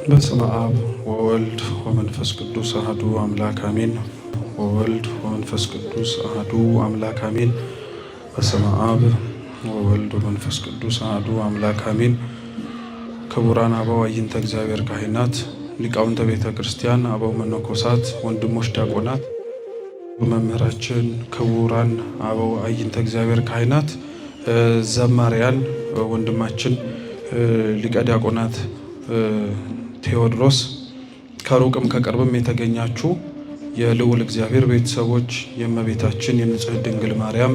በስመ አብ ወወልድ ወመንፈስ ቅዱስ አሐዱ አምላክ አሜን። ወወልድ ወመንፈስ ቅዱስ አሐዱ አምላክ አሜን። በስመ አብ ወወልድ ወመንፈስ ቅዱስ አሐዱ አምላክ አሜን። ክቡራን አበው አይንተ እግዚአብሔር ካህናት፣ ሊቃውንተ ቤተ ክርስቲያን፣ አበው መነኮሳት፣ ወንድሞች ዲያቆናት፣ መምህራችን፣ ክቡራን አበው አይንተ እግዚአብሔር ካህናት፣ ዘማሪያን፣ ወንድማችን ሊቀ ዲያቆናት ቴዎድሮስ፣ ከሩቅም ከቅርብም የተገኛችሁ የልዑል እግዚአብሔር ቤተሰቦች፣ የእመቤታችን የንጽሕት ድንግል ማርያም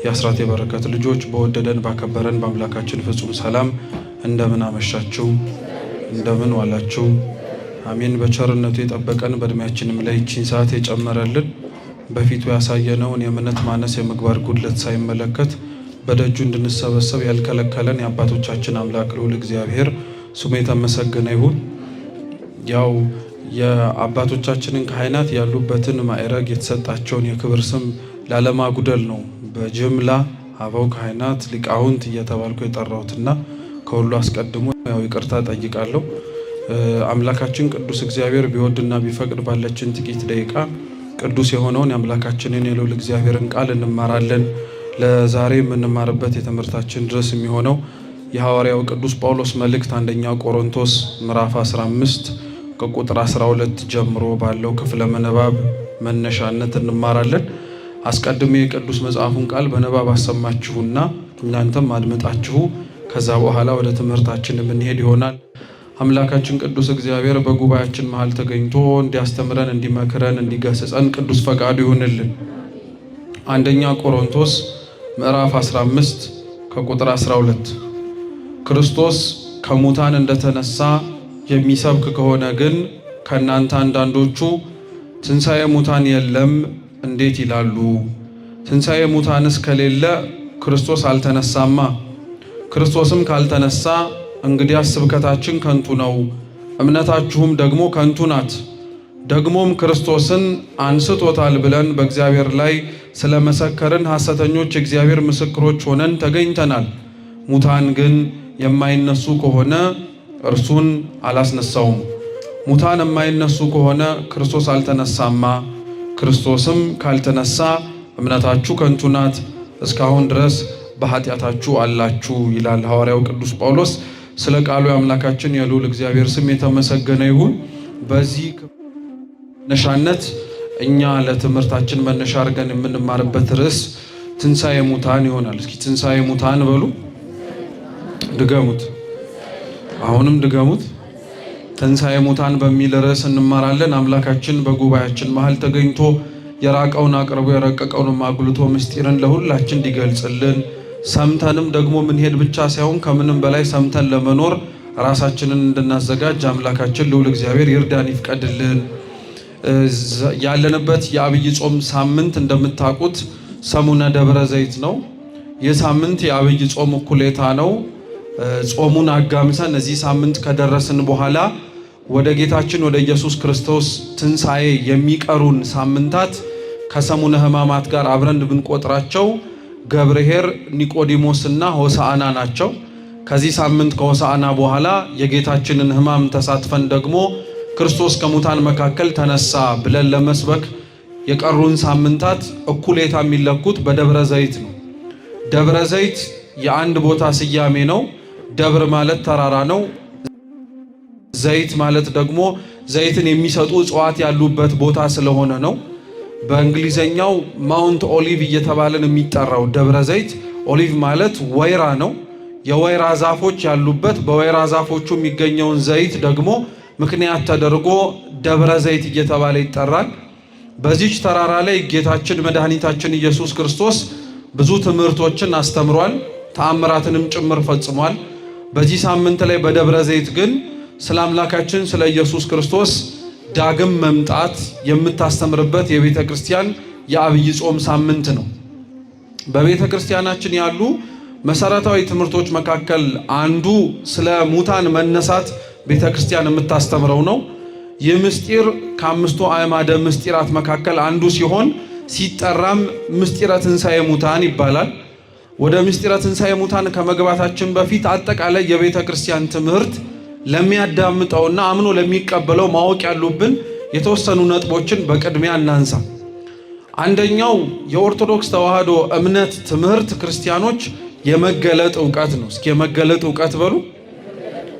የአስራት የበረከት ልጆች፣ በወደደን ባከበረን በአምላካችን ፍጹም ሰላም እንደምን አመሻችሁ? እንደምን ዋላችሁ? አሜን። በቸርነቱ የጠበቀን በእድሜያችንም ላይ ይህችን ሰዓት የጨመረልን በፊቱ ያሳየነውን የእምነት ማነስ የምግባር ጉድለት ሳይመለከት በደጁ እንድንሰበሰብ ያልከለከለን የአባቶቻችን አምላክ ልዑል እግዚአብሔር ስሙ የተመሰገነ ይሁን። ያው የአባቶቻችንን ካህናት ያሉበትን ማዕረግ የተሰጣቸውን የክብር ስም ላለማጉደል ነው በጅምላ አበው ካህናት ሊቃውንት እየተባልኩ የጠራሁትና ከሁሉ አስቀድሞ ያው ይቅርታ ጠይቃለሁ። አምላካችን ቅዱስ እግዚአብሔር ቢወድና ቢፈቅድ ባለችን ጥቂት ደቂቃ ቅዱስ የሆነውን የአምላካችንን የልዑል እግዚአብሔርን ቃል እንማራለን። ለዛሬ የምንማርበት የትምህርታችን ድረስ የሚሆነው የሐዋርያው ቅዱስ ጳውሎስ መልእክት አንደኛ ቆሮንቶስ ምዕራፍ 15 ከቁጥር 12 ጀምሮ ባለው ክፍለ ምንባብ መነሻነት እንማራለን። አስቀድሜ የቅዱስ መጽሐፉን ቃል በንባብ አሰማችሁና እናንተም አድምጣችሁ ከዛ በኋላ ወደ ትምህርታችን የምንሄድ ይሆናል። አምላካችን ቅዱስ እግዚአብሔር በጉባኤያችን መሃል ተገኝቶ እንዲያስተምረን፣ እንዲመክረን፣ እንዲገስጸን ቅዱስ ፈቃዱ ይሁንልን። አንደኛ ቆሮንቶስ ምዕራፍ 15 ከቁጥር 12 ክርስቶስ ከሙታን እንደተነሳ የሚሰብክ ከሆነ ግን ከእናንተ አንዳንዶቹ ትንሣኤ ሙታን የለም እንዴት ይላሉ? ትንሣኤ ሙታንስ ከሌለ ክርስቶስ አልተነሳማ። ክርስቶስም ካልተነሳ እንግዲያስ ስብከታችን ከንቱ ነው፣ እምነታችሁም ደግሞ ከንቱ ናት። ደግሞም ክርስቶስን አንስቶታል ብለን በእግዚአብሔር ላይ ስለመሰከርን ሐሰተኞች የእግዚአብሔር ምስክሮች ሆነን ተገኝተናል። ሙታን ግን የማይነሱ ከሆነ እርሱን አላስነሳውም። ሙታን የማይነሱ ከሆነ ክርስቶስ አልተነሳማ። ክርስቶስም ካልተነሳ እምነታችሁ ከንቱ ናት፣ እስካሁን ድረስ በኃጢአታችሁ አላችሁ ይላል ሐዋርያው ቅዱስ ጳውሎስ። ስለ ቃሉ የአምላካችን የልዑል እግዚአብሔር ስም የተመሰገነ ይሁን። በዚህ መነሻነት እኛ ለትምህርታችን መነሻ አድርገን የምንማርበት ርዕስ ትንሣኤ ሙታን ይሆናል። እስኪ ትንሣኤ ሙታን በሉ። ድገሙት። አሁንም ድገሙት። ትንሣኤ ሙታን በሚል ርዕስ እንማራለን። አምላካችን በጉባኤያችን መሃል ተገኝቶ የራቀውን አቅርቦ የረቀቀውን አጉልቶ ምስጢርን ለሁላችን እንዲገልጽልን ሰምተንም ደግሞ ምንሄድ ብቻ ሳይሆን ከምንም በላይ ሰምተን ለመኖር ራሳችንን እንድናዘጋጅ አምላካችን ልዑል እግዚአብሔር ይርዳን ይፍቀድልን። ያለንበት የአብይ ጾም ሳምንት እንደምታውቁት ሰሙነ ደብረ ዘይት ነው። ይህ ሳምንት የአብይ ጾም እኩሌታ ነው። ጾሙን አጋምሰን እዚህ ሳምንት ከደረስን በኋላ ወደ ጌታችን ወደ ኢየሱስ ክርስቶስ ትንሣኤ የሚቀሩን ሳምንታት ከሰሙነ ሕማማት ጋር አብረን ብንቆጥራቸው ገብርኄር፣ ኒቆዲሞስና ሆሳዕና ናቸው። ከዚህ ሳምንት ከሆሳዕና በኋላ የጌታችንን ሕማም ተሳትፈን ደግሞ ክርስቶስ ከሙታን መካከል ተነሳ ብለን ለመስበክ የቀሩን ሳምንታት እኩሌታ የሚለኩት በደብረ ዘይት ነው። ደብረ ዘይት የአንድ ቦታ ስያሜ ነው። ደብር ማለት ተራራ ነው። ዘይት ማለት ደግሞ ዘይትን የሚሰጡ እጽዋት ያሉበት ቦታ ስለሆነ ነው። በእንግሊዘኛው ማውንት ኦሊቭ እየተባለን የሚጠራው ደብረ ዘይት፣ ኦሊቭ ማለት ወይራ ነው። የወይራ ዛፎች ያሉበት፣ በወይራ ዛፎቹ የሚገኘውን ዘይት ደግሞ ምክንያት ተደርጎ ደብረ ዘይት እየተባለ ይጠራል። በዚች ተራራ ላይ ጌታችን መድኃኒታችን ኢየሱስ ክርስቶስ ብዙ ትምህርቶችን አስተምሯል፣ ተአምራትንም ጭምር ፈጽሟል። በዚህ ሳምንት ላይ በደብረ ዘይት ግን ስለ አምላካችን ስለ ኢየሱስ ክርስቶስ ዳግም መምጣት የምታስተምርበት የቤተ ክርስቲያን የአብይ ጾም ሳምንት ነው። በቤተ ክርስቲያናችን ያሉ መሰረታዊ ትምህርቶች መካከል አንዱ ስለ ሙታን መነሳት ቤተ ክርስቲያን የምታስተምረው ነው። ይህ ምስጢር ከአምስቱ አዕማደ ምስጢራት መካከል አንዱ ሲሆን ሲጠራም ምስጢረ ትንሣኤ ሙታን ይባላል። ወደ ምስጢረ ትንሣኤ ሙታን ከመግባታችን በፊት አጠቃላይ የቤተ ክርስቲያን ትምህርት ለሚያዳምጠውና አምኖ ለሚቀበለው ማወቅ ያሉብን የተወሰኑ ነጥቦችን በቅድሚያ እናንሳ። አንደኛው የኦርቶዶክስ ተዋህዶ እምነት ትምህርት ክርስቲያኖች የመገለጥ ዕውቀት ነው። እስኪ የመገለጥ ዕውቀት በሉ።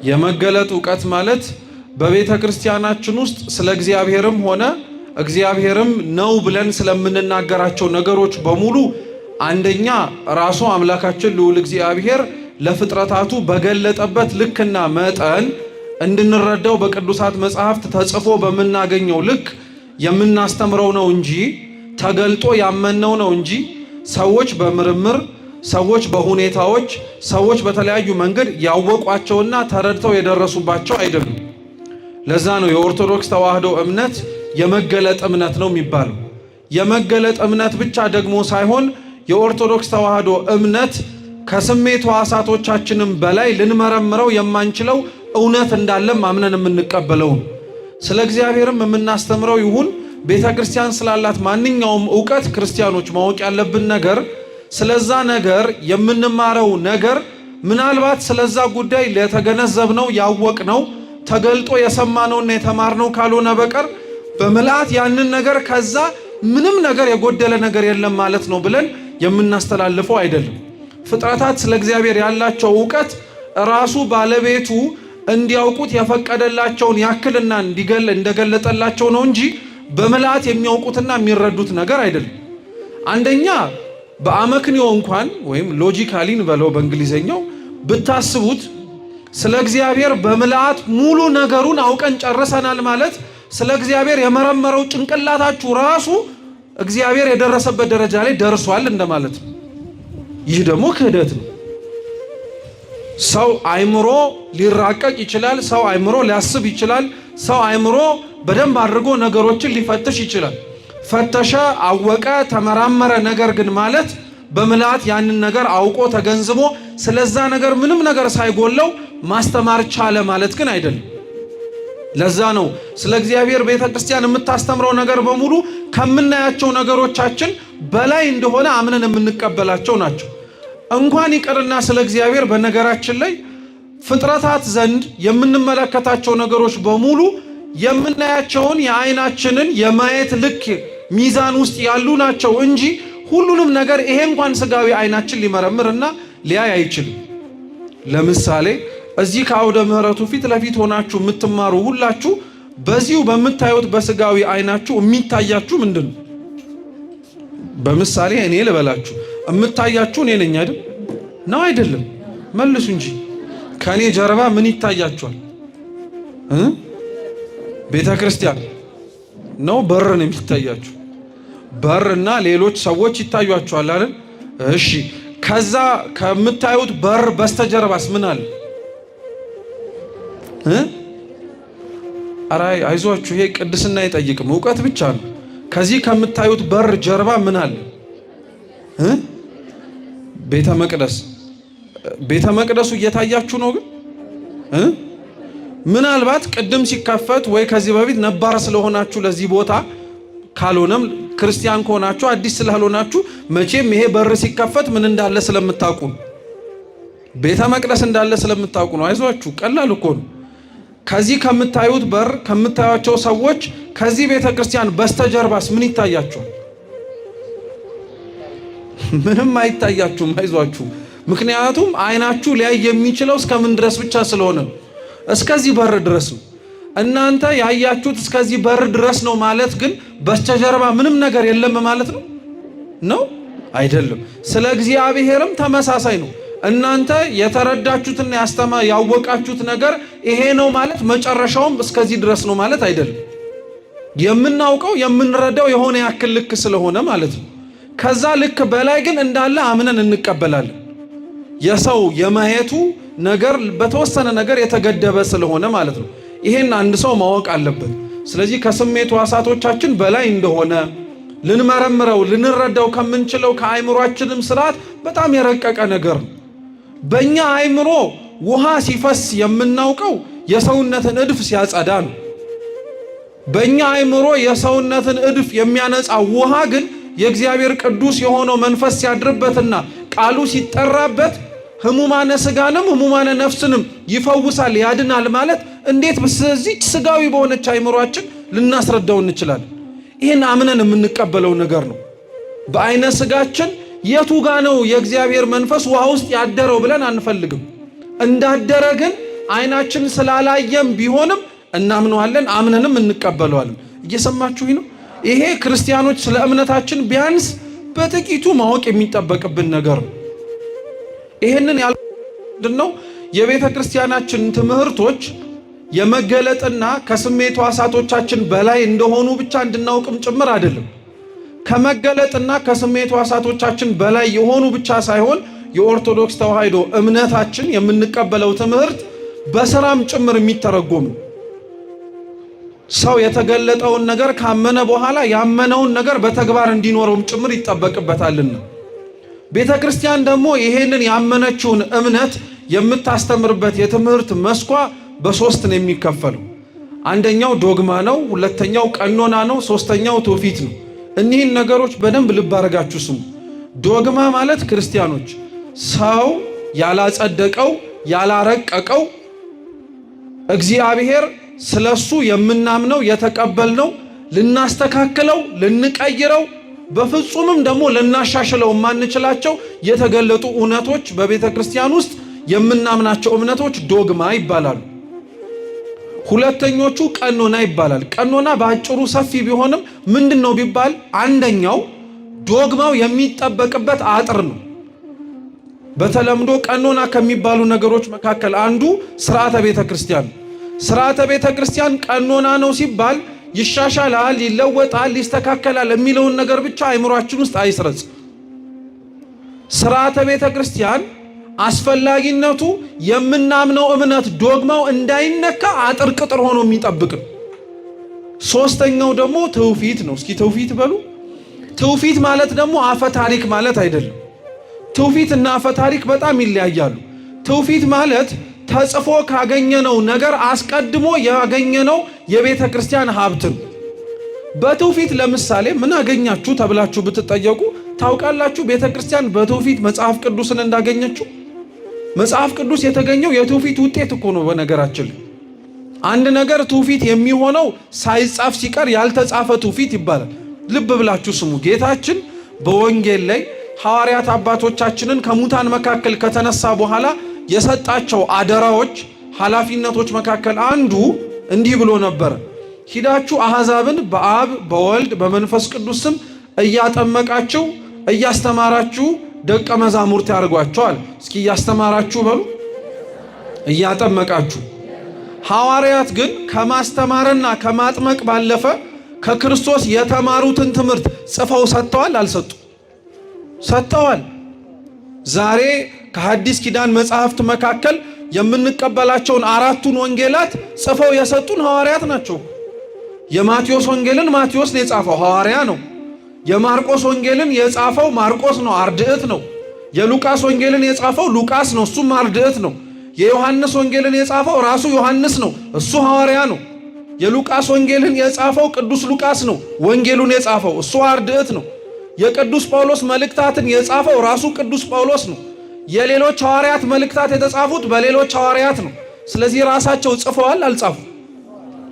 የመገለጥ ዕውቀት ማለት በቤተ ክርስቲያናችን ውስጥ ስለ እግዚአብሔርም ሆነ እግዚአብሔርም ነው ብለን ስለምንናገራቸው ነገሮች በሙሉ አንደኛ ራሱ አምላካችን ልዑል እግዚአብሔር ለፍጥረታቱ በገለጠበት ልክና መጠን እንድንረዳው በቅዱሳት መጻሕፍት ተጽፎ በምናገኘው ልክ የምናስተምረው ነው እንጂ ተገልጦ ያመነው ነው እንጂ ሰዎች በምርምር ሰዎች በሁኔታዎች ሰዎች በተለያዩ መንገድ ያወቋቸውና ተረድተው የደረሱባቸው አይደሉም። ለዛ ነው የኦርቶዶክስ ተዋህዶ እምነት የመገለጥ እምነት ነው የሚባለው። የመገለጥ እምነት ብቻ ደግሞ ሳይሆን የኦርቶዶክስ ተዋህዶ እምነት ከስሜት ሕዋሳቶቻችንም በላይ ልንመረምረው የማንችለው እውነት እንዳለም አምነን የምንቀበለው። ስለ እግዚአብሔርም የምናስተምረው ይሁን ቤተ ክርስቲያን ስላላት ማንኛውም ዕውቀት ክርስቲያኖች ማወቅ ያለብን ነገር ስለዛ ነገር የምንማረው ነገር ምናልባት ስለዛ ጉዳይ ለተገነዘብነው ያወቅነው ተገልጦ የሰማነውና የተማርነው ካልሆነ በቀር በመልአት ያንን ነገር ከዛ ምንም ነገር የጎደለ ነገር የለም ማለት ነው ብለን የምናስተላልፈው አይደለም። ፍጥረታት ስለ እግዚአብሔር ያላቸው ዕውቀት ራሱ ባለቤቱ እንዲያውቁት የፈቀደላቸውን ያክልና እንደገለጠላቸው ነው እንጂ በመልአት የሚያውቁትና የሚረዱት ነገር አይደለም። አንደኛ በአመክንዮ እንኳን ወይም ሎጂካሊን በለው በእንግሊዘኛው ብታስቡት ስለ እግዚአብሔር በመልአት ሙሉ ነገሩን አውቀን ጨርሰናል ማለት ስለ እግዚአብሔር የመረመረው ጭንቅላታችሁ ራሱ እግዚአብሔር የደረሰበት ደረጃ ላይ ደርሷል እንደማለት ነው። ይህ ደግሞ ክህደት ነው። ሰው አይምሮ ሊራቀቅ ይችላል። ሰው አይምሮ ሊያስብ ይችላል። ሰው አይምሮ በደንብ አድርጎ ነገሮችን ሊፈትሽ ይችላል። ፈተሸ፣ አወቀ፣ ተመራመረ። ነገር ግን ማለት በምልአት ያንን ነገር አውቆ ተገንዝቦ ስለዛ ነገር ምንም ነገር ሳይጎለው ማስተማር ቻለ ማለት ግን አይደለም። ለዛ ነው ስለ እግዚአብሔር ቤተ ክርስቲያን የምታስተምረው ነገር በሙሉ ከምናያቸው ነገሮቻችን በላይ እንደሆነ አምነን የምንቀበላቸው ናቸው። እንኳን ይቅርና ስለ እግዚአብሔር በነገራችን ላይ ፍጥረታት ዘንድ የምንመለከታቸው ነገሮች በሙሉ የምናያቸውን የዓይናችንን የማየት ልክ ሚዛን ውስጥ ያሉ ናቸው እንጂ ሁሉንም ነገር ይሄ እንኳን ስጋዊ ዓይናችን ሊመረምርና ሊያይ አይችልም። ለምሳሌ እዚህ ከአውደ ምሕረቱ ፊት ለፊት ሆናችሁ የምትማሩ ሁላችሁ በዚሁ በምታዩት በስጋዊ ዓይናችሁ የሚታያችሁ ምንድን ነው? በምሳሌ እኔ ልበላችሁ፣ የምታያችሁ እኔ ነኝ አይደል? ነው አይደለም? መልሱ እንጂ ከኔ ጀርባ ምን ይታያችኋል? ቤተ ክርስቲያን ነው? በር ነው የሚታያችሁ? በርና ሌሎች ሰዎች ይታያችኋል አይደል? እሺ፣ ከዛ ከምታዩት በር በስተጀርባስ ምን አለ? አራይ አይዟችሁ፣ ይሄ ቅድስና አይጠይቅም፣ ዕውቀት ብቻ ነው። ከዚህ ከምታዩት በር ጀርባ ምን አለ? ቤተ መቅደስ። ቤተ መቅደሱ እየታያችሁ ነው። ግን ምናልባት ቅድም ሲከፈት ወይ ከዚህ በፊት ነባር ስለሆናችሁ ለዚህ ቦታ ካልሆነም ክርስቲያን ከሆናችሁ አዲስ ስላልሆናችሁ መቼም ይሄ በር ሲከፈት ምን እንዳለ ስለምታውቁ ቤተ መቅደስ እንዳለ ስለምታውቁ ነው። አይዟችሁ፣ ቀላል እኮ ነው። ከዚህ ከምታዩት በር ከምታዩቸው ሰዎች ከዚህ ቤተ ክርስቲያን በስተጀርባስ ምን ይታያችኋል? ምንም አይታያችሁም። አይዟችሁ፣ ምክንያቱም ዓይናችሁ ሊያይ የሚችለው እስከምን ድረስ ብቻ ስለሆነ እስከዚህ በር ድረስ ነው። እናንተ ያያችሁት እስከዚህ በር ድረስ ነው ማለት ግን በስተጀርባ ምንም ነገር የለም ማለት ነው አይደለም። ስለ እግዚአብሔርም ተመሳሳይ ነው። እናንተ የተረዳችሁትና ያወቃችሁት ነገር ይሄ ነው ማለት መጨረሻውም እስከዚህ ድረስ ነው ማለት አይደለም። የምናውቀው የምንረዳው የሆነ ያክል ልክ ስለሆነ ማለት ነው። ከዛ ልክ በላይ ግን እንዳለ አምነን እንቀበላለን። የሰው የማየቱ ነገር በተወሰነ ነገር የተገደበ ስለሆነ ማለት ነው። ይሄን አንድ ሰው ማወቅ አለበት። ስለዚህ ከስሜት ሕዋሳቶቻችን በላይ እንደሆነ ልንመረምረው ልንረዳው ከምንችለው ከአይምሮአችንም ስርዓት በጣም የረቀቀ ነገር ነው። በእኛ አይምሮ ውሃ ሲፈስ የምናውቀው የሰውነትን እድፍ ሲያጸዳ ነው። በእኛ አይምሮ የሰውነትን እድፍ የሚያነጻ ውሃ ግን የእግዚአብሔር ቅዱስ የሆነው መንፈስ ሲያድርበትና ቃሉ ሲጠራበት ህሙማነ ስጋንም ህሙማነ ነፍስንም ይፈውሳል፣ ያድናል ማለት እንዴት በዚህች ስጋዊ በሆነች አይምሮአችን ልናስረዳው እንችላለን? ይህን አምነን የምንቀበለው ነገር ነው። በአይነ ስጋችን የቱ ጋ ነው የእግዚአብሔር መንፈስ ውሃ ውስጥ ያደረው ብለን አንፈልግም። እንዳደረ ግን አይናችን ስላላየም ቢሆንም እናምነዋለን፣ አምነንም እንቀበለዋለን። እየሰማችሁኝ ነው? ይሄ ክርስቲያኖች ስለ እምነታችን ቢያንስ በጥቂቱ ማወቅ የሚጠበቅብን ነገር ነው። ይሄንን ያልነው የቤተ ክርስቲያናችን ትምህርቶች የመገለጥና ከስሜት ሕዋሳቶቻችን በላይ እንደሆኑ ብቻ እንድናውቅም ጭምር አይደለም። ከመገለጥና ከስሜት ሕዋሳቶቻችን በላይ የሆኑ ብቻ ሳይሆን የኦርቶዶክስ ተዋሕዶ እምነታችን የምንቀበለው ትምህርት በስራም ጭምር የሚተረጎም ነው። ሰው የተገለጠውን ነገር ካመነ በኋላ ያመነውን ነገር በተግባር እንዲኖረውም ጭምር ይጠበቅበታልና ቤተ ክርስቲያን ደግሞ ይሄንን ያመነችውን እምነት የምታስተምርበት የትምህርት መስኳ በሶስት ነው የሚከፈለው። አንደኛው ዶግማ ነው፣ ሁለተኛው ቀኖና ነው፣ ሶስተኛው ትውፊት ነው። እኒህን ነገሮች በደንብ ልብ አድርጋችሁ ስሙ። ዶግማ ማለት ክርስቲያኖች ሰው ያላጸደቀው ያላረቀቀው እግዚአብሔር ስለሱ የምናምነው የተቀበልነው ልናስተካክለው ልንቀይረው በፍጹምም ደግሞ ልናሻሽለው ማንችላቸው የተገለጡ እውነቶች በቤተ ክርስቲያን ውስጥ የምናምናቸው እምነቶች ዶግማ ይባላሉ። ሁለተኞቹ ቀኖና ይባላል። ቀኖና በአጭሩ ሰፊ ቢሆንም ምንድነው ቢባል አንደኛው ዶግማው የሚጠበቅበት አጥር ነው። በተለምዶ ቀኖና ከሚባሉ ነገሮች መካከል አንዱ ስርዓተ ቤተ ክርስቲያን። ስርዓተ ቤተ ክርስቲያን ቀኖና ነው ሲባል ይሻሻላል፣ ይለወጣል፣ ይስተካከላል የሚለውን ነገር ብቻ አይምሯችን ውስጥ አይስረጽ። ስርዓተ ቤተ ክርስቲያን አስፈላጊነቱ የምናምነው እምነት ዶግማው እንዳይነካ አጥር ቅጥር ሆኖ የሚጠብቅ ነው። ሶስተኛው ደግሞ ትውፊት ነው። እስኪ ትውፊት በሉ። ትውፊት ማለት ደግሞ አፈ ታሪክ ማለት አይደለም። ትውፊት እና አፈ ታሪክ በጣም ይለያያሉ። ትውፊት ማለት ተጽፎ ካገኘነው ነገር አስቀድሞ ያገኘነው የቤተ ክርስቲያን ሀብት ነው። በትውፊት ለምሳሌ ምን አገኛችሁ ተብላችሁ ብትጠየቁ ታውቃላችሁ? ቤተ ክርስቲያን በትውፊት መጽሐፍ ቅዱስን እንዳገኘችው። መጽሐፍ ቅዱስ የተገኘው የትውፊት ውጤት እኮ ነው። በነገራችን አንድ ነገር ትውፊት የሚሆነው ሳይጻፍ ሲቀር ያልተጻፈ ትውፊት ይባላል። ልብ ብላችሁ ስሙ። ጌታችን በወንጌል ላይ ሐዋርያት አባቶቻችንን ከሙታን መካከል ከተነሳ በኋላ የሰጣቸው አደራዎች፣ ኃላፊነቶች መካከል አንዱ እንዲህ ብሎ ነበር። ሂዳችሁ አሕዛብን በአብ በወልድ በመንፈስ ቅዱስ ስም እያጠመቃችሁ እያስተማራችሁ ደቀ መዛሙርት ያድርጓቸዋል። እስኪ እያስተማራችሁ በሉ፣ እያጠመቃችሁ። ሐዋርያት ግን ከማስተማርና ከማጥመቅ ባለፈ ከክርስቶስ የተማሩትን ትምህርት ጽፈው ሰጥተዋል? አልሰጡ? ሰጥተዋል። ዛሬ ከሐዲስ ኪዳን መጻሕፍት መካከል የምንቀበላቸውን አራቱን ወንጌላት ጽፈው የሰጡን ሐዋርያት ናቸው። የማቴዎስ ወንጌልን ማቴዎስ ነው የጻፈው፣ ሐዋርያ ነው። የማርቆስ ወንጌልን የጻፈው ማርቆስ ነው፣ አርድዕት ነው። የሉቃስ ወንጌልን የጻፈው ሉቃስ ነው፣ እሱም አርድዕት ነው። የዮሐንስ ወንጌልን የጻፈው ራሱ ዮሐንስ ነው፣ እሱ ሐዋርያ ነው። የሉቃስ ወንጌልን የጻፈው ቅዱስ ሉቃስ ነው፣ ወንጌሉን የጻፈው እሱ አርድዕት ነው። የቅዱስ ጳውሎስ መልእክታትን የጻፈው ራሱ ቅዱስ ጳውሎስ ነው። የሌሎች ሐዋርያት መልእክታት የተጻፉት በሌሎች ሐዋርያት ነው። ስለዚህ ራሳቸው ጽፈዋል? አልጻፉ?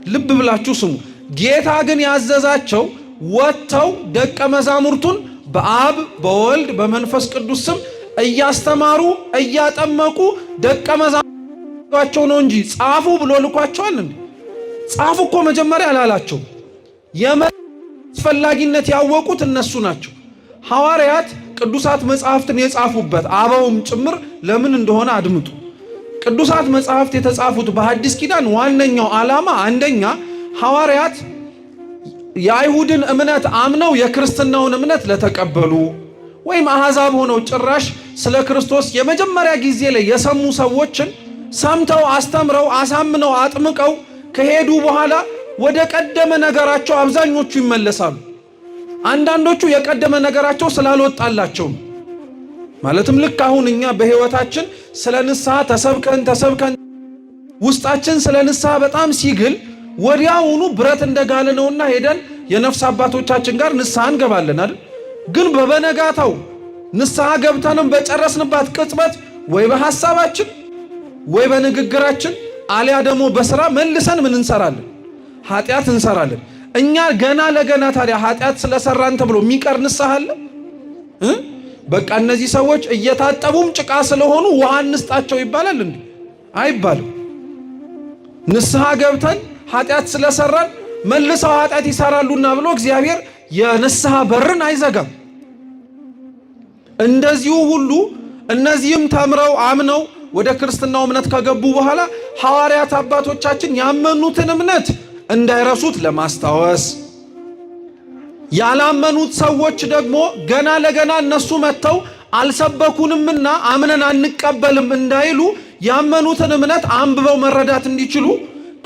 ልብ ብላችሁ ስሙ። ጌታ ግን ያዘዛቸው ወጥተው ደቀ መዛሙርቱን በአብ በወልድ በመንፈስ ቅዱስ ስም እያስተማሩ እያጠመቁ ደቀ መዛሙርታቸው ነው እንጂ ጻፉ ብሎ ልኳቸዋል እንዴ? ጻፉ እኮ መጀመሪያ አላላቸው። የአስፈላጊነት ያወቁት እነሱ ናቸው። ሐዋርያት ቅዱሳት መጻሕፍትን የጻፉበት አበውም ጭምር ለምን እንደሆነ አድምጡ። ቅዱሳት መጻሕፍት የተጻፉት በሐዲስ ኪዳን ዋነኛው ዓላማ አንደኛ ሐዋርያት የአይሁድን እምነት አምነው የክርስትናውን እምነት ለተቀበሉ ወይም አሕዛብ ሆነው ጭራሽ ስለ ክርስቶስ የመጀመሪያ ጊዜ ላይ የሰሙ ሰዎችን ሰምተው አስተምረው አሳምነው አጥምቀው ከሄዱ በኋላ ወደ ቀደመ ነገራቸው አብዛኞቹ ይመለሳሉ። አንዳንዶቹ የቀደመ ነገራቸው ስላልወጣላቸው ማለትም ልክ አሁን እኛ በሕይወታችን ስለ ንስሐ ተሰብከን ውስጣችን ስለ ንስሐ በጣም ሲግል ወዲያውኑ ብረት እንደጋለ ነውና ሄደን የነፍስ አባቶቻችን ጋር ንስሐ እንገባለን አይደል? ግን በበነጋታው ንስሐ ገብተንም በጨረስንባት ቅጽበት ወይ በሐሳባችን ወይ በንግግራችን አሊያ ደግሞ በስራ መልሰን ምን እንሰራለን? ኃጢአት እንሰራለን። እኛ ገና ለገና ታዲያ ኃጢአት ስለሰራን ተብሎ የሚቀር ንስሐ አለ? በቃ እነዚህ ሰዎች እየታጠቡም ጭቃ ስለሆኑ ውሃ እንስጣቸው ይባላል እንዴ? አይባልም። ንስሐ ገብተን ኃጢአት ስለሰራን መልሰው ኃጢአት ይሰራሉና ብሎ እግዚአብሔር የንስሐ በርን አይዘጋም። እንደዚሁ ሁሉ እነዚህም ተምረው አምነው ወደ ክርስትናው እምነት ከገቡ በኋላ ሐዋርያት አባቶቻችን ያመኑትን እምነት እንዳይረሱት ለማስታወስ፣ ያላመኑት ሰዎች ደግሞ ገና ለገና እነሱ መጥተው አልሰበኩንምና አምነን አንቀበልም እንዳይሉ ያመኑትን እምነት አንብበው መረዳት እንዲችሉ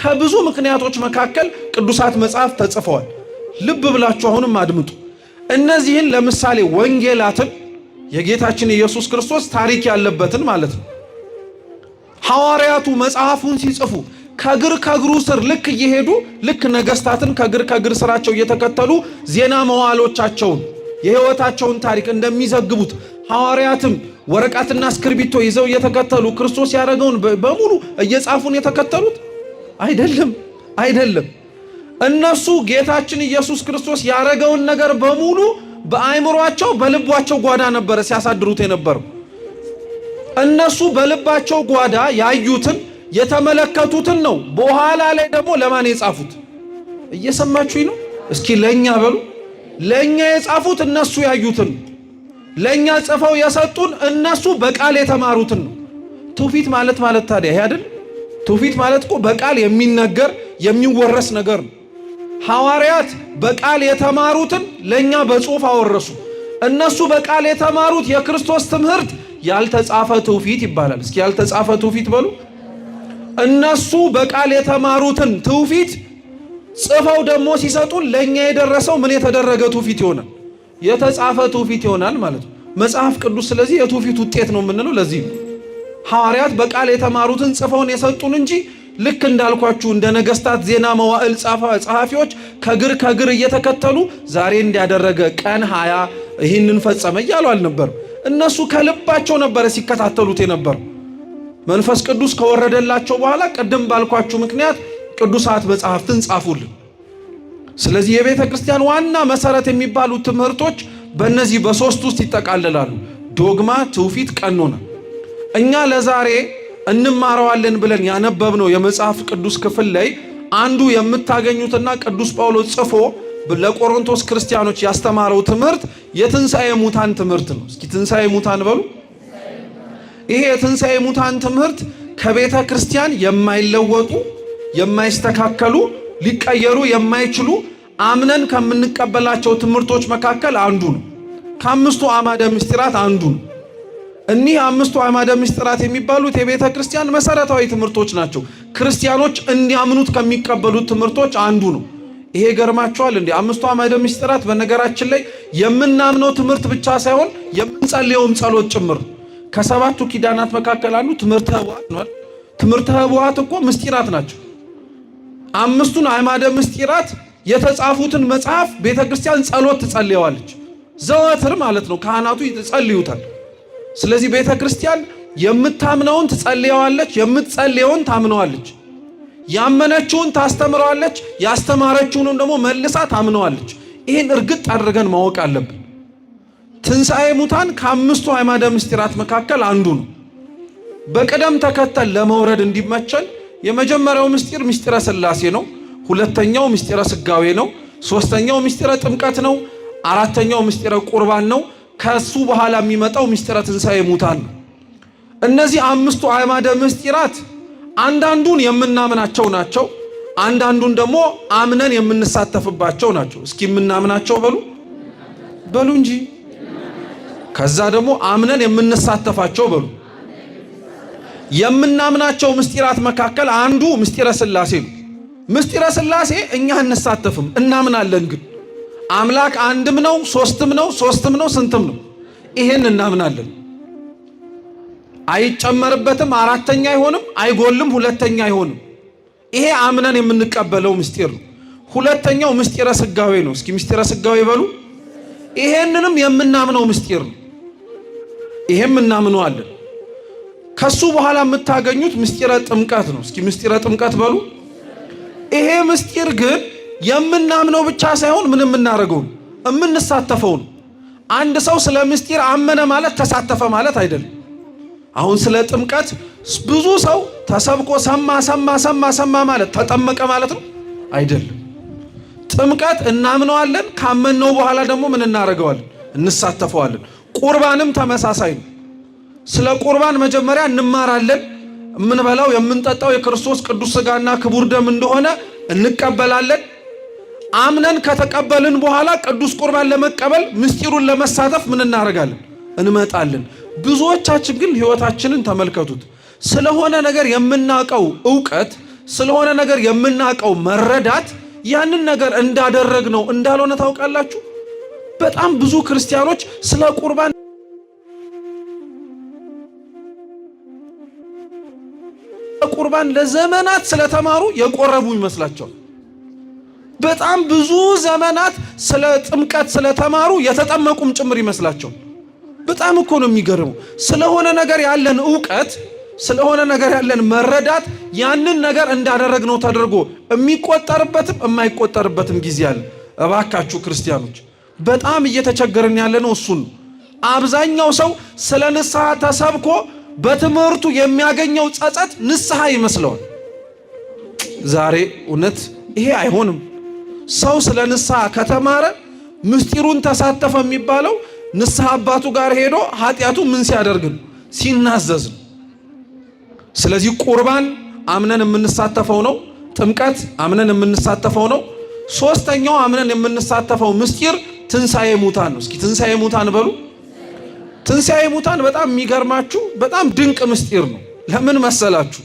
ከብዙ ምክንያቶች መካከል ቅዱሳት መጽሐፍ ተጽፈዋል። ልብ ብላችሁ አሁንም አድምጡ። እነዚህን ለምሳሌ ወንጌላትን የጌታችን ኢየሱስ ክርስቶስ ታሪክ ያለበትን ማለት ነው። ሐዋርያቱ መጽሐፉን ሲጽፉ ከግር ከግሩ ስር ልክ እየሄዱ ልክ ነገስታትን ከግር ከግር ስራቸው እየተከተሉ ዜና መዋዕሎቻቸውን የሕይወታቸውን ታሪክ እንደሚዘግቡት ሐዋርያትም ወረቀትና እስክርቢቶ ይዘው እየተከተሉ ክርስቶስ ያደረገውን በሙሉ እየጻፉን የተከተሉት አይደለም። እነሱ ጌታችን ኢየሱስ ክርስቶስ ያደረገውን ነገር በሙሉ በአእምሯቸው በልባቸው ጓዳ ነበረ ሲያሳድሩት የነበረው። እነሱ በልባቸው ጓዳ ያዩትን የተመለከቱትን ነው በኋላ ላይ ደግሞ ለማን የጻፉት? እየሰማችሁኝ ነው? እስኪ ለኛ በሉ። ለኛ የጻፉት እነሱ ያዩትን፣ ለኛ ጽፈው የሰጡን እነሱ በቃል የተማሩትን ነው። ትውፊት ማለት ታዲያ ይሄ አይደል? ትውፊት ማለት እኮ በቃል የሚነገር የሚወረስ ነገር ነው። ሐዋርያት በቃል የተማሩትን ለኛ በጽሑፍ አወረሱ። እነሱ በቃል የተማሩት የክርስቶስ ትምህርት ያልተጻፈ ትውፊት ይባላል። እስኪ ያልተጻፈ ትውፊት በሉ። እነሱ በቃል የተማሩትን ትውፊት ጽፈው ደግሞ ሲሰጡን ለኛ የደረሰው ምን የተደረገ ትውፊት ይሆናል? የተጻፈ ትውፊት ይሆናል ማለት ነው መጽሐፍ ቅዱስ። ስለዚህ የትውፊት ውጤት ነው የምንለው ለዚህ ነው። ሐዋርያት በቃል የተማሩትን ጽፈውን የሰጡን እንጂ ልክ እንዳልኳችሁ እንደ ነገስታት ዜና መዋዕል ጸሐፊዎች ከግር ከግር እየተከተሉ ዛሬ እንዲያደረገ ቀን 20 ይህንን ፈጸመ እያሉ አልነበርም። እነሱ ከልባቸው ነበረ ሲከታተሉት የነበሩ። መንፈስ ቅዱስ ከወረደላቸው በኋላ ቅድም ባልኳችሁ ምክንያት ቅዱሳት መጽሐፍትን ጻፉልን። ስለዚህ የቤተ ክርስቲያን ዋና መሰረት የሚባሉት ትምህርቶች በእነዚህ በሶስት ውስጥ ይጠቃልላሉ። ዶግማ፣ ትውፊት፣ ቀኖና። እኛ ለዛሬ እንማረዋለን ብለን ያነበብነው የመጽሐፍ ቅዱስ ክፍል ላይ አንዱ የምታገኙትና ቅዱስ ጳውሎስ ጽፎ ለቆሮንቶስ ክርስቲያኖች ያስተማረው ትምህርት የትንሣኤ ሙታን ትምህርት ነው። እስኪ ትንሣኤ ሙታን በሉ። ይሄ የትንሣኤ ሙታን ትምህርት ከቤተ ክርስቲያን የማይለወጡ የማይስተካከሉ ሊቀየሩ የማይችሉ አምነን ከምንቀበላቸው ትምህርቶች መካከል አንዱ ነው። ከአምስቱ አዕማደ ምስጢራት አንዱ ነው። እኒህ አምስቱ አዕማደ ምስጢራት የሚባሉት የቤተ ክርስቲያን መሰረታዊ ትምህርቶች ናቸው። ክርስቲያኖች እንዲያምኑት ከሚቀበሉት ትምህርቶች አንዱ ነው። ይሄ ገርማቸዋል እንዴ? አምስቱ አዕማደ ምስጢራት በነገራችን ላይ የምናምነው ትምህርት ብቻ ሳይሆን የምንጸልየውም ጸሎት ጭምር። ከሰባቱ ኪዳናት መካከል አንዱ ትምህርተ ኅቡዓት ነው። ትምህርተ ኅቡዓት እኮ ምስጢራት ናቸው። አምስቱን አዕማደ ምስጢራት የተጻፉትን መጽሐፍ ቤተ ክርስቲያን ጸሎት ትጸልየዋለች። ዘወትር ማለት ነው። ካህናቱ ይጸልዩታል። ስለዚህ ቤተ ክርስቲያን የምታምነውን ትጸልየዋለች፣ የምትጸልየውን ታምነዋለች። ያመነችውን ታስተምረዋለች፣ ያስተማረችውንም ደግሞ መልሳ ታምነዋለች። ይህን እርግጥ አድርገን ማወቅ አለብን። ትንሣኤ ሙታን ከአምስቱ አዕማደ ምስጢራት መካከል አንዱ ነው። በቅደም ተከተል ለመውረድ እንዲመቸን የመጀመሪያው ምስጢር ምስጢረ ሥላሴ ነው። ሁለተኛው ምስጢረ ሥጋዌ ነው። ሶስተኛው ምስጢረ ጥምቀት ነው። አራተኛው ምስጢረ ቁርባን ነው። ከሱ በኋላ የሚመጣው ምስጢረ ትንሣኤ ሙታን ነው። እነዚህ አምስቱ አዕማደ ምስጢራት አንዳንዱን የምናምናቸው ናቸው፣ አንዳንዱን ደግሞ አምነን የምንሳተፍባቸው ናቸው። እስኪ የምናምናቸው በሉ እንጂ። ከዛ ደግሞ አምነን የምንሳተፋቸው በሉ። የምናምናቸው ምስጢራት መካከል አንዱ ምስጢረ ሥላሴ ነው። ምስጢረ ሥላሴ እኛ እንሳተፍም፣ እናምናለን ግን አምላክ አንድም ነው፣ ሶስትም ነው፣ ስንትም ነው? ይሄን እናምናለን። አይጨመርበትም፣ አራተኛ አይሆንም፣ አይጎልም፣ ሁለተኛ አይሆንም። ይሄ አምነን የምንቀበለው ምስጢር ነው። ሁለተኛው ምስጢረ ሥጋዌ ነው። እስኪ ምስጢረ ሥጋዌ በሉ። ይሄንንም የምናምነው ምስጢር ነው። ይሄም እናምነዋለን። ከሱ በኋላ የምታገኙት ምስጢረ ጥምቀት ነው። እስኪ ምስጢረ ጥምቀት በሉ። ይሄ ምስጢር ግን የምናምነው ብቻ ሳይሆን ምን የምናደርገው የምንሳተፈው ነው። አንድ ሰው ስለ ምስጢር አመነ ማለት ተሳተፈ ማለት አይደለም። አሁን ስለ ጥምቀት ብዙ ሰው ተሰብኮ ሰማ ማለት ተጠመቀ ማለት ነው አይደለም። ጥምቀት እናምነዋለን፣ ካመነው በኋላ ደግሞ ምን እናደርገዋለን? እንሳተፈዋለን። ቁርባንም ተመሳሳይ ነው። ስለ ቁርባን መጀመሪያ እንማራለን። የምንበላው የምንጠጣው የክርስቶስ ቅዱስ ሥጋና ክቡር ደም እንደሆነ እንቀበላለን። አምነን ከተቀበልን በኋላ ቅዱስ ቁርባን ለመቀበል ምስጢሩን ለመሳተፍ ምን እናደርጋለን? እንመጣለን። ብዙዎቻችን ግን ሕይወታችንን ተመልከቱት። ስለሆነ ነገር የምናውቀው ዕውቀት፣ ስለሆነ ነገር የምናውቀው መረዳት ያንን ነገር እንዳደረግነው እንዳልሆነ ታውቃላችሁ። በጣም ብዙ ክርስቲያኖች ስለ ቁርባን ለዘመናት ስለተማሩ የቆረቡ ይመስላቸዋል። በጣም ብዙ ዘመናት ስለ ጥምቀት ስለተማሩ የተጠመቁም ጭምር ይመስላቸዋል። በጣም እኮ ነው የሚገርመው። ስለሆነ ነገር ያለን ዕውቀት፣ ስለሆነ ነገር ያለን መረዳት ያንን ነገር እንዳደረግነው ተደርጎ የሚቆጠርበትም የማይቆጠርበትም ጊዜ አለ። እባካችሁ ክርስቲያኖች በጣም እየተቸገርን ያለነው እሱን ነው። አብዛኛው ሰው ስለ ንስሐ ተሰብኮ በትምህርቱ የሚያገኘው ጸጸት ንስሐ ይመስለዋል። ዛሬ እውነት ይሄ አይሆንም። ሰው ስለ ንስሐ ከተማረ ምስጢሩን ተሳተፈ የሚባለው ንስሐ አባቱ ጋር ሄዶ ኃጢአቱ ምን ሲያደርግ ነው? ሲናዘዝ ነው። ስለዚህ ቁርባን አምነን የምንሳተፈው ነው። ጥምቀት አምነን የምንሳተፈው ነው። ሶስተኛው አምነን የምንሳተፈው ምስጢር ትንሣኤ ሙታን ነው። እስኪ ትንሣኤ ሙታን በሉ። ትንሣኤ ሙታን በጣም የሚገርማችሁ በጣም ድንቅ ምስጢር ነው። ለምን መሰላችሁ?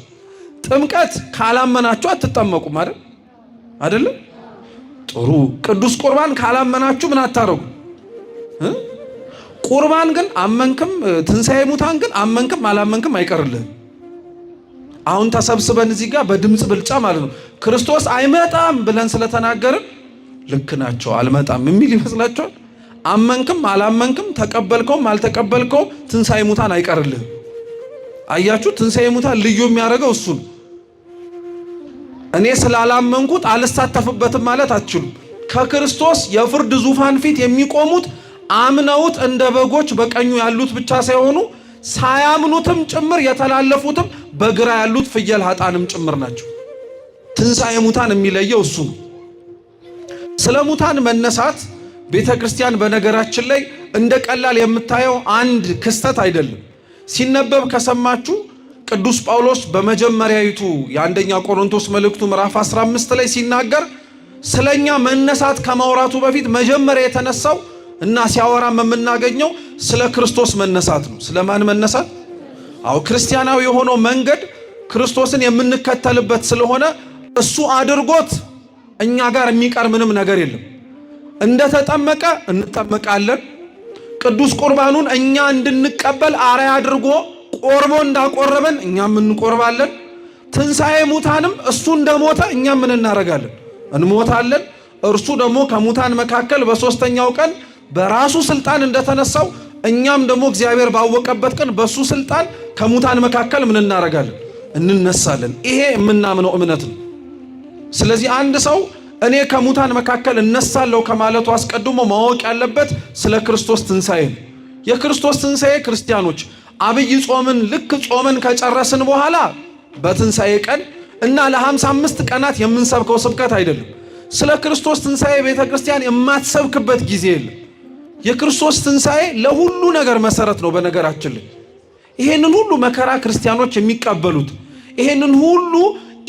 ጥምቀት ካላመናችሁ አትጠመቁም አይደለም? ጥሩ። ቅዱስ ቁርባን ካላመናችሁ ምን አታረጉ? ቁርባን ግን አመንክም፣ ትንሣኤ ሙታን ግን አመንክም አላመንክም አይቀርልህም። አሁን ተሰብስበን እዚህ ጋር በድምፅ ብልጫ ማለት ነው ክርስቶስ አይመጣም ብለን ስለተናገርን ልክ ናቸው አልመጣም የሚል ይመስላችኋል? አመንክም አላመንክም ተቀበልከውም አልተቀበልከውም ትንሣኤ ሙታን አይቀርልህም። አያችሁ፣ ትንሣኤ ሙታን ልዩ የሚያደርገው እሱ ነው። እኔ ስላላመንኩት አልሳተፍበትም ማለት አትችሉም። ከክርስቶስ የፍርድ ዙፋን ፊት የሚቆሙት አምነውት እንደ በጎች በቀኙ ያሉት ብቻ ሳይሆኑ ሳያምኑትም ጭምር የተላለፉትም በግራ ያሉት ፍየል ኃጣንም ጭምር ናቸው። ትንሣኤ ሙታን የሚለየው እሱ ነው። ስለ ሙታን መነሳት ቤተ ክርስቲያን በነገራችን ላይ እንደ ቀላል የምታየው አንድ ክስተት አይደለም። ሲነበብ ከሰማችሁ ቅዱስ ጳውሎስ በመጀመሪያይቱ የአንደኛ ቆሮንቶስ መልእክቱ ምዕራፍ 15 ላይ ሲናገር ስለኛ መነሳት ከማውራቱ በፊት መጀመሪያ የተነሳው እና ሲያወራም የምናገኘው ስለ ክርስቶስ መነሳት ነው። ስለማን መነሳት? አዎ ክርስቲያናዊ የሆነው መንገድ ክርስቶስን የምንከተልበት ስለሆነ እሱ አድርጎት እኛ ጋር የሚቀር ምንም ነገር የለም። እንደተጠመቀ እንጠመቃለን። ቅዱስ ቁርባኑን እኛ እንድንቀበል አርአያ አድርጎ ቆርቦ እንዳቆረበን እኛም እንቆርባለን። ትንሣኤ ሙታንም እሱ እንደሞተ እኛም ምን እናደርጋለን? እንሞታለን። እርሱ ደግሞ ከሙታን መካከል በሶስተኛው ቀን በራሱ ስልጣን እንደተነሳው እኛም ደግሞ እግዚአብሔር ባወቀበት ቀን በሱ ስልጣን ከሙታን መካከል ምን እናደርጋለን? እንነሳለን። ይሄ የምናምነው እምነት ነው። ስለዚህ አንድ ሰው እኔ ከሙታን መካከል እነሳለሁ ከማለቱ አስቀድሞ ማወቅ ያለበት ስለ ክርስቶስ ትንሣኤ ነው። የክርስቶስ ትንሣኤ ክርስቲያኖች አብይ ጾምን ልክ ጾምን ከጨረስን በኋላ በትንሣኤ ቀን እና ለ55 ቀናት የምንሰብከው ስብከት አይደለም። ስለ ክርስቶስ ትንሣኤ ቤተ ክርስቲያን የማትሰብክበት ጊዜ የለም። የክርስቶስ ትንሣኤ ለሁሉ ነገር መሰረት ነው። በነገራችን ላይ ይሄንን ሁሉ መከራ ክርስቲያኖች የሚቀበሉት ይሄንን ሁሉ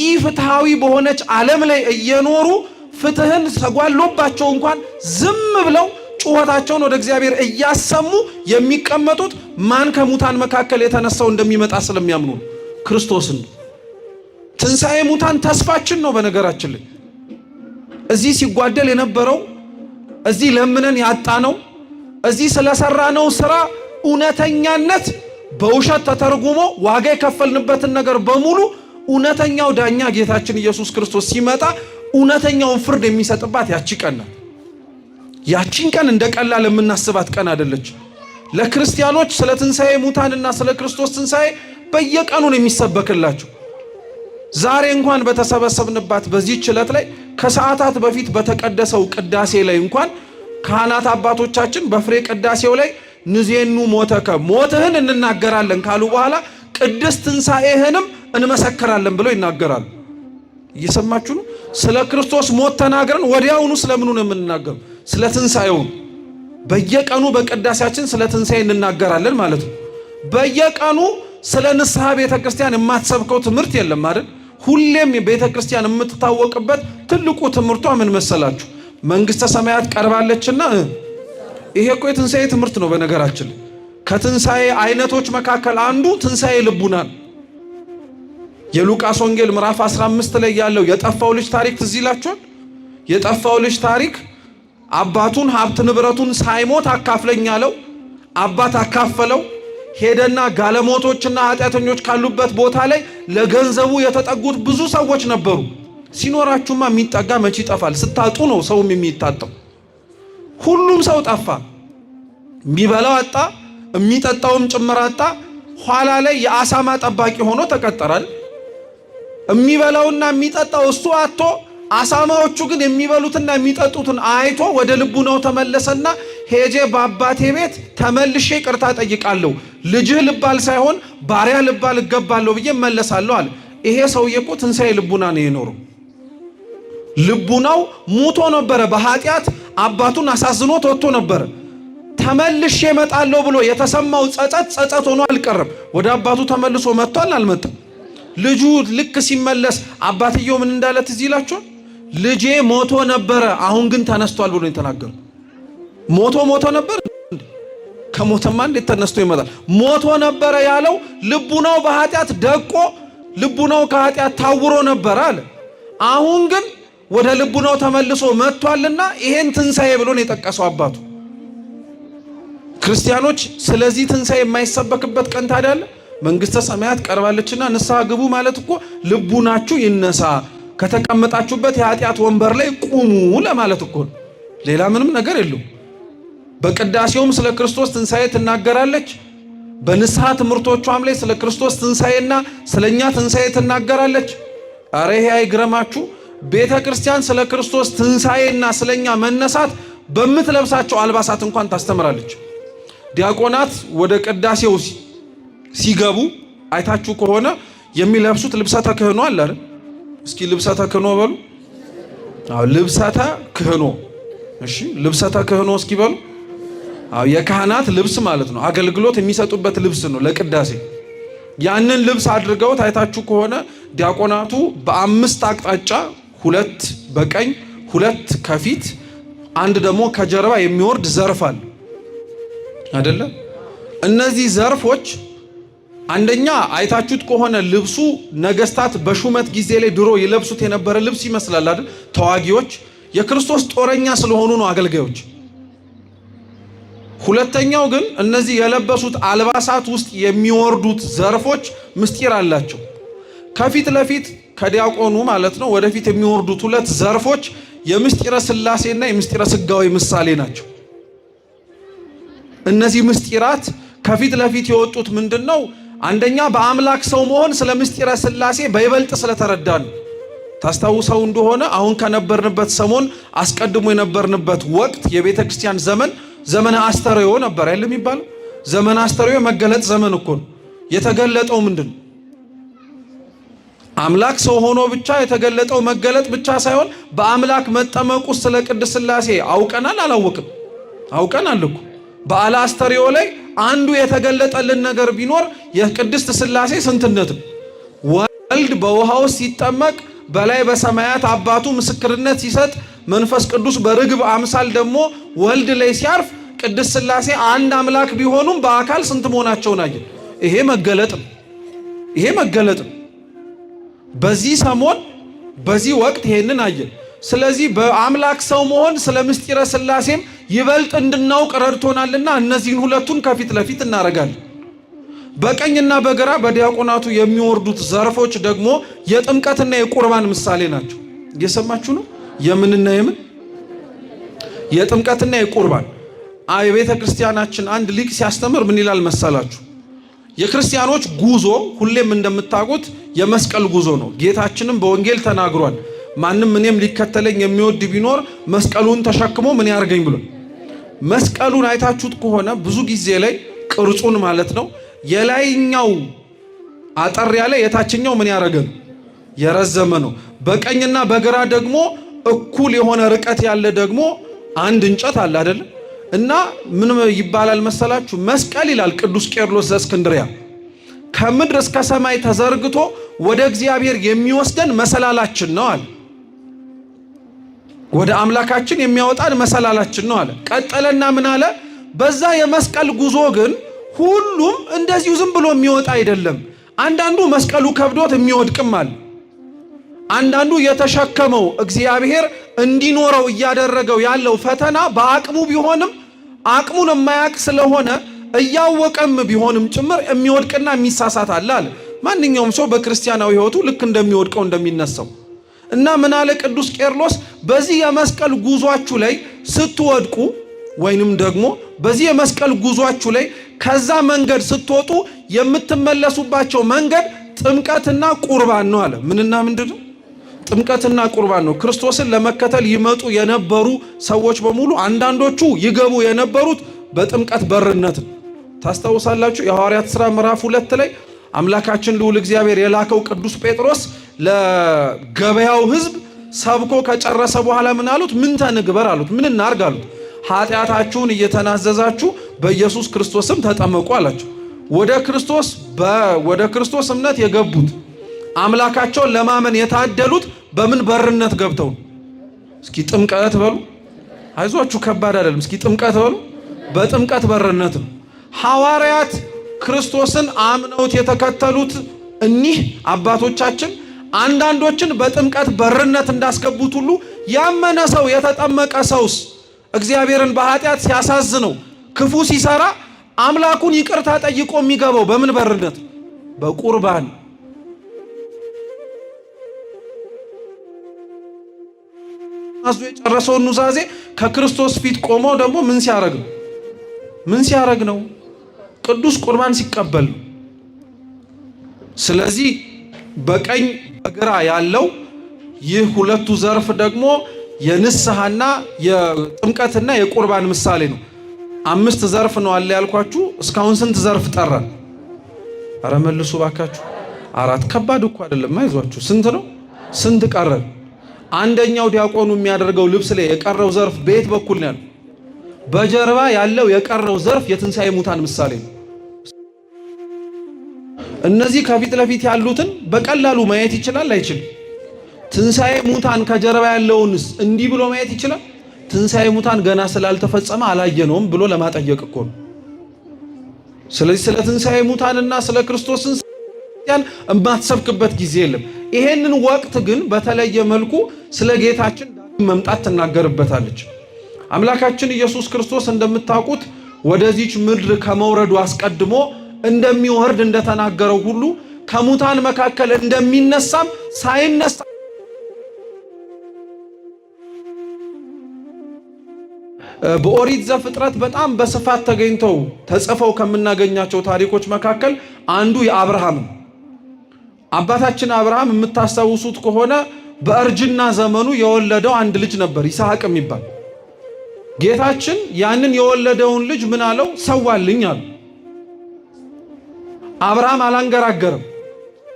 ኢፍትሃዊ በሆነች ዓለም ላይ እየኖሩ ፍትህን ተጓሎባቸው እንኳን ዝም ብለው ጩኸታቸውን ወደ እግዚአብሔር እያሰሙ የሚቀመጡት ማን ከሙታን መካከል የተነሳው እንደሚመጣ ስለሚያምኑ ነው። ክርስቶስን። ትንሣኤ ሙታን ተስፋችን ነው። በነገራችን ላይ እዚህ ሲጓደል የነበረው እዚህ ለምነን ያጣነው እዚህ ስለሰራነው ስራ እውነተኛነት በውሸት ተተርጉሞ ዋጋ የከፈልንበትን ነገር በሙሉ እውነተኛው ዳኛ ጌታችን ኢየሱስ ክርስቶስ ሲመጣ እውነተኛውን ፍርድ የሚሰጥባት ያቺ ቀን ናት። ያቺን ቀን እንደ ቀላል የምናስባት ቀን አይደለች። ለክርስቲያኖች ስለ ትንሣኤ ሙታንና ስለ ክርስቶስ ትንሣኤ በየቀኑ ነው የሚሰበክላቸው። ዛሬ እንኳን በተሰበሰብንባት በዚህ ችለት ላይ ከሰዓታት በፊት በተቀደሰው ቅዳሴ ላይ እንኳን ካህናት አባቶቻችን በፍሬ ቅዳሴው ላይ ንዜኑ ሞተከ ሞትህን እንናገራለን ካሉ በኋላ ቅድስት ትንሣኤህንም እንመሰክራለን ብለው ይናገራሉ። እየሰማችሁ ነው? ስለ ክርስቶስ ሞት ተናግረን ወዲያውኑ ስለምኑ ነው የምንናገረው? ስለ ትንሣኤው። በየቀኑ በቅዳሴያችን ስለ ትንሣኤ እንናገራለን ማለት ነው። በየቀኑ ስለ ንስሐ ቤተክርስቲያን የማትሰብከው ትምህርት የለም አይደል? ሁሌም ቤተክርስቲያን የምትታወቅበት ትልቁ ትምህርቷ ምን መሰላችሁ? መንግስተ ሰማያት ቀርባለችና ይሄ እኮ የትንሣኤ ትምህርት ነው። በነገራችን ከትንሣኤ አይነቶች መካከል አንዱ ትንሣኤ ልቡና ነው። የሉቃስ ወንጌል ምዕራፍ 15 ላይ ያለው የጠፋው ልጅ ታሪክ ትዝ ይላችኋል? የጠፋው ልጅ ታሪክ አባቱን ሀብት ንብረቱን ሳይሞት አካፍለኝ አለው። አባት አካፈለው። ሄደና ጋለሞቶችና ኃጢአተኞች ካሉበት ቦታ ላይ ለገንዘቡ የተጠጉት ብዙ ሰዎች ነበሩ። ሲኖራችሁማ የሚጠጋ መቼ ይጠፋል? ስታጡ ነው ሰውም የሚታጠው። ሁሉም ሰው ጠፋ። የሚበላው አጣ፣ የሚጠጣውም ጭምር አጣ። ኋላ ላይ የአሳማ ጠባቂ ሆኖ ተቀጠራል። የሚበላውና የሚጠጣው እሱ አጥቶ አሳማዎቹ ግን የሚበሉትና የሚጠጡትን አይቶ ወደ ልቡናው ተመለሰና ሄጄ በአባቴ ቤት ተመልሼ ይቅርታ ጠይቃለሁ፣ ልጅህ ልባል ሳይሆን ባሪያ ልባል እገባለሁ ብዬ መለሳለሁ አለ። ይሄ ሰውዬ እኮ ትንሣኤ ልቡና ነው የኖረው። ልቡናው ሙቶ ነበረ። በኃጢአት አባቱን አሳዝኖት ወጥቶ ነበረ። ተመልሼ እመጣለሁ ብሎ የተሰማው ጸጸት ሆኖ አልቀረም። ወደ አባቱ ተመልሶ መጥቷል። አልመጣም? ልጁ ልክ ሲመለስ አባትየው ምን እንዳለ ትዝ ይላችኋል? ልጄ ሞቶ ነበረ አሁን ግን ተነስቷል ብሎ የተናገረው። ሞቶ ነበር። ከሞተማ እንዴት ተነስቶ ይመጣል? ሞቶ ነበረ ያለው ልቡናው በኃጢአት ደቆ ልቡናው ከኃጢአት ታውሮ ነበር አለ። አሁን ግን ወደ ልቡናው ተመልሶ መጥቷልና ይሄን ትንሣኤ ብሎ ነው የጠቀሰው አባቱ። ክርስቲያኖች ስለዚህ ትንሣኤ የማይሰበክበት ቀን ታዲያ አለ? መንግስተ ሰማያት ቀርባለችና ንስሐ ግቡ ማለት እኮ ልቡናችሁ ይነሳ፣ ከተቀመጣችሁበት የኃጢአት ወንበር ላይ ቁሙ ለማለት እኮ ነው። ሌላ ምንም ነገር የለው። በቅዳሴውም ስለ ክርስቶስ ትንሣኤ ትናገራለች። በንስሐ ትምህርቶቿም ላይ ስለ ክርስቶስ ትንሣኤና ስለኛ ትንሣኤ ትናገራለች። አረ ይሄ አይግረማችሁ። ቤተ ክርስቲያን ስለ ክርስቶስ ትንሣኤና ስለኛ መነሳት በምትለብሳቸው አልባሳት እንኳን ታስተምራለች። ዲያቆናት ወደ ቅዳሴው ሲገቡ አይታችሁ ከሆነ የሚለብሱት ልብሰተ ክህኖ አለ አይደል? እስኪ ልብሰተ ክህኖ በሉ። አዎ ልብሰተ ክህኖ። እሺ ልብሰተ ክህኖ እስኪ በሉ። አዎ የካህናት ልብስ ማለት ነው። አገልግሎት የሚሰጡበት ልብስ ነው ለቅዳሴ። ያንን ልብስ አድርገው አይታችሁ ከሆነ ዲያቆናቱ በአምስት አቅጣጫ፣ ሁለት በቀኝ ሁለት ከፊት አንድ ደግሞ ከጀርባ የሚወርድ ዘርፍ አለ አይደለ? እነዚህ ዘርፎች አንደኛ አይታችሁት ከሆነ ልብሱ ነገስታት በሹመት ጊዜ ላይ ድሮ ይለብሱት የነበረ ልብስ ይመስላል አይደል? ተዋጊዎች የክርስቶስ ጦረኛ ስለሆኑ ነው አገልጋዮች። ሁለተኛው ግን እነዚህ የለበሱት አልባሳት ውስጥ የሚወርዱት ዘርፎች ምስጢር አላቸው። ከፊት ለፊት ከዲያቆኑ ማለት ነው ወደፊት የሚወርዱት ሁለት ዘርፎች የምስጢረ ሥላሴና የምስጢረ ሥጋዌ ምሳሌ ናቸው። እነዚህ ምስጢራት ከፊት ለፊት የወጡት ምንድነው? አንደኛ በአምላክ ሰው መሆን ስለ ምስጢረ ሥላሴ በይበልጥ ስለተረዳ ነው። ታስታውሰው እንደሆነ አሁን ከነበርንበት ሰሞን አስቀድሞ የነበርንበት ወቅት የቤተ ክርስቲያን ዘመነ አስተርእዮ ነበር አይደል የሚባለው? ዘመነ አስተርእዮ መገለጥ ዘመን እኮ ነው። የተገለጠው ምንድነው? አምላክ ሰው ሆኖ ብቻ የተገለጠው መገለጥ ብቻ ሳይሆን በአምላክ መጠመቁ ስለ ቅድስት ሥላሴ አውቀናል አላወቅም? አውቀናል እኮ። በዓለ አስተርእዮ ላይ አንዱ የተገለጠልን ነገር ቢኖር የቅድስት ሥላሴ ስንትነት ነው። ወልድ በውሃው ሲጠመቅ በላይ በሰማያት አባቱ ምስክርነት ሲሰጥ መንፈስ ቅዱስ በርግብ አምሳል ደግሞ ወልድ ላይ ሲያርፍ ቅድስት ሥላሴ አንድ አምላክ ቢሆኑም በአካል ስንት መሆናቸውን አየን። ይሄ መገለጥ ነው። በዚህ ሰሞን በዚህ ወቅት ይሄንን አየን። ስለዚህ በአምላክ ሰው መሆን ስለ ምስጢረ ሥላሴም ይበልጥ እንድናውቅ ረድቶናልና እነዚህን ሁለቱን ከፊት ለፊት እናደርጋለን። በቀኝና በግራ በዲያቆናቱ የሚወርዱት ዘርፎች ደግሞ የጥምቀትና የቁርባን ምሳሌ ናቸው። እየሰማችሁ ነው? የምንና የጥምቀትና የቁርባን የቤተ ክርስቲያናችን አንድ ሊቅ ሲያስተምር ምን ይላል መሰላችሁ? የክርስቲያኖች ጉዞ ሁሌም እንደምታውቁት የመስቀል ጉዞ ነው። ጌታችንም በወንጌል ተናግሯል። ማንም እኔም ሊከተለኝ የሚወድ ቢኖር መስቀሉን ተሸክሞ ምን ያርገኝ ብሎ። መስቀሉን አይታችሁት ከሆነ ብዙ ጊዜ ላይ ቅርጹን ማለት ነው የላይኛው አጠር ያለ የታችኛው ምን ያረገን የረዘመ ነው። በቀኝና በግራ ደግሞ እኩል የሆነ ርቀት ያለ ደግሞ አንድ እንጨት አለ አይደል? እና ምን ይባላል መሰላችሁ? መስቀል ይላል ቅዱስ ቄርሎስ ዘእስክንድርያ ከምድር እስከ ሰማይ ተዘርግቶ ወደ እግዚአብሔር የሚወስደን መሰላላችን ነው አለ። ወደ አምላካችን የሚያወጣን መሰላላችን ነው አለ። ቀጠለና ምን አለ? በዛ የመስቀል ጉዞ ግን ሁሉም እንደዚሁ ዝም ብሎ የሚወጣ አይደለም። አንዳንዱ መስቀሉ ከብዶት የሚወድቅም አለ። አንዳንዱ የተሸከመው እግዚአብሔር እንዲኖረው እያደረገው ያለው ፈተና በአቅሙ ቢሆንም አቅሙን የማያቅ ስለሆነ እያወቀም ቢሆንም ጭምር የሚወድቅና የሚሳሳት አለ። ማንኛውም ሰው በክርስቲያናዊ ሕይወቱ ልክ እንደሚወድቀው እንደሚነሳው እና ምን አለ ቅዱስ ቄርሎስ? በዚህ የመስቀል ጉዟችሁ ላይ ስትወድቁ ወይንም ደግሞ በዚህ የመስቀል ጉዟችሁ ላይ ከዛ መንገድ ስትወጡ የምትመለሱባቸው መንገድ ጥምቀትና ቁርባን ነው አለ። ምንና ምንድነው? ጥምቀትና ቁርባን ነው። ክርስቶስን ለመከተል ይመጡ የነበሩ ሰዎች በሙሉ አንዳንዶቹ ይገቡ የነበሩት በጥምቀት በርነት ነው። ታስታውሳላችሁ? የሐዋርያት ሥራ ምዕራፍ 2 ላይ አምላካችን ልዑል እግዚአብሔር የላከው ቅዱስ ጴጥሮስ ለገበያው ሕዝብ ሰብኮ ከጨረሰ በኋላ ምን አሉት? ምን ተንግበር አሉት። ምን እናርግ አሉት? ኃጢአታችሁን እየተናዘዛችሁ በኢየሱስ ክርስቶስም ተጠመቁ አላቸው። ወደ ክርስቶስ እምነት የገቡት አምላካቸውን ለማመን የታደሉት በምን በርነት ገብተው? እስኪ ጥምቀት በሉ። አይዟችሁ ከባድ አይደለም። እስኪ ጥምቀት በሉ። በጥምቀት በርነት ነው። ሐዋርያት ክርስቶስን አምነውት የተከተሉት እኒህ አባቶቻችን አንዳንዶችን በጥምቀት በርነት እንዳስገቡት ሁሉ ያመነ ሰው የተጠመቀ ሰውስ እግዚአብሔርን በኃጢአት ሲያሳዝነው ክፉ ሲሰራ አምላኩን ይቅርታ ጠይቆ የሚገባው በምን በርነት? በቁርባን። አዙ የጨረሰውን ኑዛዜ ከክርስቶስ ፊት ቆሞ ደግሞ ምን ሲያረግ ነው? ቅዱስ ቁርባን ሲቀበል ነው። ስለዚህ በቀኝ በግራ ያለው ይህ ሁለቱ ዘርፍ ደግሞ የንስሐና የጥምቀትና የቁርባን ምሳሌ ነው። 5 ዘርፍ ነው አለ ያልኳችሁ። እስካሁን ስንት ዘርፍ ጠራን? አረ መልሱ ባካችሁ። 4። ከባድ እኮ አይደለም፣ አይዟችሁ። ስንት ነው? ስንት ቀረን? አንደኛው ዲያቆኑ የሚያደርገው ልብስ ላይ የቀረው ዘርፍ በየት በኩል ነው ያለው? በጀርባ ያለው የቀረው ዘርፍ የትንሣኤ ሙታን ምሳሌ ነው። እነዚህ ከፊት ለፊት ያሉትን በቀላሉ ማየት ይችላል አይችልም? ትንሣኤ ሙታን ከጀርባ ያለውንስ እንዲህ ብሎ ማየት ይችላል? ትንሣኤ ሙታን ገና ስላልተፈጸመ አላየነውም ብሎ ለማጠየቅ እኮ ነው። ስለዚህ ስለ ትንሣኤ ሙታንና ስለ ክርስቶስን የማትሰብክበት ጊዜ የለም። ይሄንን ወቅት ግን በተለየ መልኩ ስለ ጌታችን መምጣት ትናገርበታለች። አምላካችን ኢየሱስ ክርስቶስ እንደምታውቁት ወደዚች ምድር ከመውረዱ አስቀድሞ እንደሚወርድ እንደተናገረው ሁሉ ከሙታን መካከል እንደሚነሳም ሳይነሳ በኦሪት ዘፍጥረት በጣም በስፋት ተገኝተው ተጽፈው ከምናገኛቸው ታሪኮች መካከል አንዱ የአብርሃም አባታችን አብርሃም የምታስታውሱት ከሆነ በእርጅና ዘመኑ የወለደው አንድ ልጅ ነበር፣ ይስሐቅ የሚባል። ጌታችን ያንን የወለደውን ልጅ ምን አለው? ሰዋልኝ አለ። አብርሃም አላንገራገርም።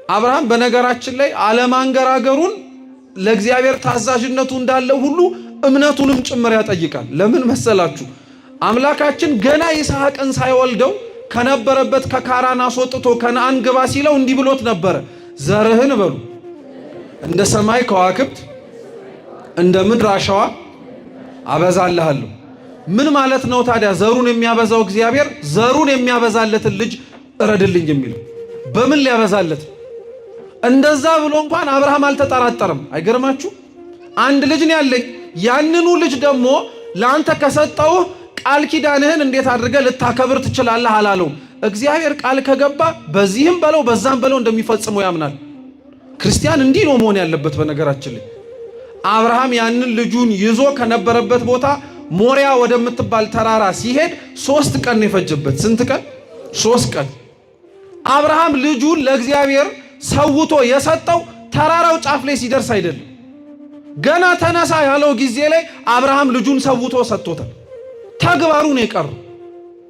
አብርሃም በነገራችን ላይ አለማንገራገሩን ለእግዚአብሔር ታዛዥነቱ እንዳለው ሁሉ እምነቱንም ጭምር ያጠይቃል። ለምን መሰላችሁ? አምላካችን ገና ይስሐቅን ሳይወልደው ከነበረበት ከካራን አስወጥቶ ከነዓን ግባ ሲለው እንዲህ ብሎት ነበረ፣ ዘርህን በሉ እንደ ሰማይ ከዋክብት እንደ ምድር አሸዋ አበዛልሃለሁ። ምን ማለት ነው ታዲያ? ዘሩን የሚያበዛው እግዚአብሔር ዘሩን የሚያበዛለትን ልጅ እረድልኝ የሚለው በምን ሊያበዛለት? እንደዛ ብሎ እንኳን አብርሃም አልተጠራጠረም። አይገርማችሁ? አንድ ልጅ ነው ያለኝ፣ ያንኑ ልጅ ደግሞ ለአንተ ከሰጠው ቃል ኪዳንህን እንዴት አድርገህ ልታከብር ትችላለህ አላለው። እግዚአብሔር ቃል ከገባ በዚህም በለው በዛም በለው እንደሚፈጽመው ያምናል። ክርስቲያን እንዲህ ነው መሆን ያለበት። በነገራችን ላይ አብርሃም ያንን ልጁን ይዞ ከነበረበት ቦታ ሞሪያ ወደምትባል ተራራ ሲሄድ 3 ቀን ነው የፈጀበት። ስንት ቀን? 3 ቀን። አብርሃም ልጁን ለእግዚአብሔር ሰውቶ የሰጠው ተራራው ጫፍ ላይ ሲደርስ አይደለም። ገና ተነሳ ያለው ጊዜ ላይ አብርሃም ልጁን ሰውቶ ሰጥቶታል። ተግባሩ ነው የቀረው።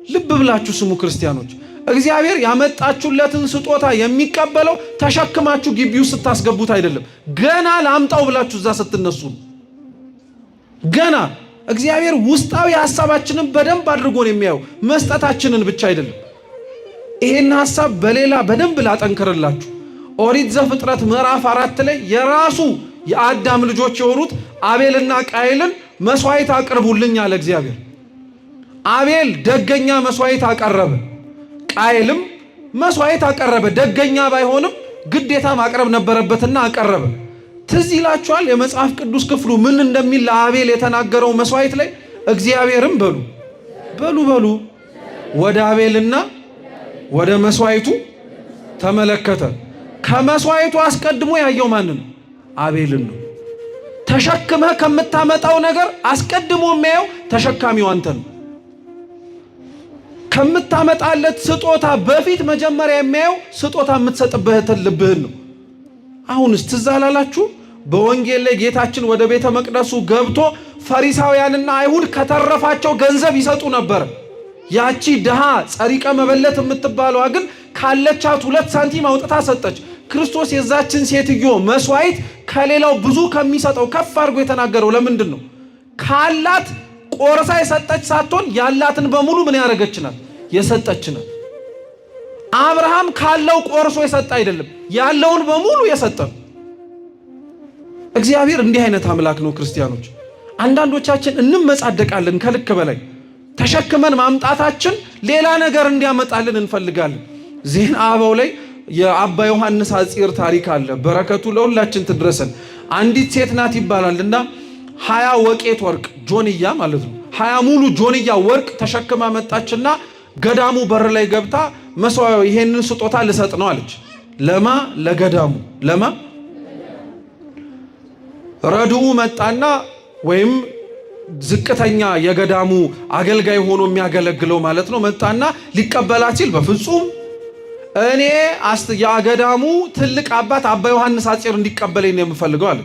ልብ ብላችሁ ስሙ ክርስቲያኖች። እግዚአብሔር ያመጣችሁለትን ስጦታ የሚቀበለው ተሸክማችሁ ግቢው ስታስገቡት አይደለም። ገና ላምጣው ብላችሁ እዛ ስትነሱ ገና እግዚአብሔር ውስጣዊ ሐሳባችንን በደንብ አድርጎ ነው የሚያየው፣ መስጠታችንን ብቻ አይደለም። ይሄን ሐሳብ በሌላ በደንብ ላጠንክርላችሁ። ኦሪት ዘፍጥረት ምዕራፍ 4 ላይ የራሱ የአዳም ልጆች የሆኑት አቤልና ቃየልን መስዋዕት አቅርቡልኝ አለ እግዚአብሔር። አቤል ደገኛ መስዋዕት አቀረበ፣ ቃየልም መስዋዕት አቀረበ። ደገኛ ባይሆንም ግዴታ ማቅረብ ነበረበትና አቀረበ። ትዝ ይላችኋል የመጽሐፍ ቅዱስ ክፍሉ ምን እንደሚል ለአቤል የተናገረው መስዋዕት ላይ እግዚአብሔርም በሉ ወደ አቤልና ወደ መስዋዕቱ ተመለከተ። ከመስዋዕቱ አስቀድሞ ያየው ማንን? አቤልን ነው። ተሸክመህ ከምታመጣው ነገር አስቀድሞ የሚያየው ተሸካሚው አንተ ነው። ከምታመጣለት ስጦታ በፊት መጀመሪያ የሚያየው ስጦታ የምትሰጥበትን ልብህን ነው። አሁንስ ትዝ አላላችሁ? በወንጌል ላይ ጌታችን ወደ ቤተ መቅደሱ ገብቶ ፈሪሳውያንና አይሁድ ከተረፋቸው ገንዘብ ይሰጡ ነበር። ያቺ ድሃ ጸሪቀ መበለት የምትባለዋ ግን ካለቻት 2 ሳንቲም አውጥታ ሰጠች። ክርስቶስ የዛችን ሴትዮ መስዋዕት ከሌላው ብዙ ከሚሰጠው ከፍ አድርጎ የተናገረው ለምንድን ነው? ካላት ቆርሳ የሰጠች ሳትሆን ያላትን በሙሉ ምን ያደረገችናል? የሰጠችናል። አብርሃም ካለው ቆርሶ የሰጠ አይደለም፣ ያለውን በሙሉ የሰጠ ነው። እግዚአብሔር እንዲህ አይነት አምላክ ነው። ክርስቲያኖች አንዳንዶቻችን እንመጻደቃለን ከልክ በላይ ተሸክመን ማምጣታችን ሌላ ነገር እንዲያመጣልን እንፈልጋለን። ዜና አበው ላይ የአባ ዮሐንስ አጽር ታሪክ አለ። በረከቱ ለሁላችን ትድረሰን። አንዲት ሴት ናት ይባላልና 20 ወቄት ወርቅ ጆንያ ማለት ነው 20 ሙሉ ጆንያ ወርቅ ተሸክማ መጣችና ገዳሙ በር ላይ ገብታ መስዋዕት ይሄንን ስጦታ ልሰጥ ነው አለች። ለማ ለገዳሙ ለማ ረድኡ መጣና ወይም ዝቅተኛ የገዳሙ አገልጋይ ሆኖ የሚያገለግለው ማለት ነው መጣና ሊቀበላት ሲል በፍጹም እኔ የገዳሙ ትልቅ አባት አባ ዮሐንስ አጽር እንዲቀበለኝ ነው የምፈልገው አለ።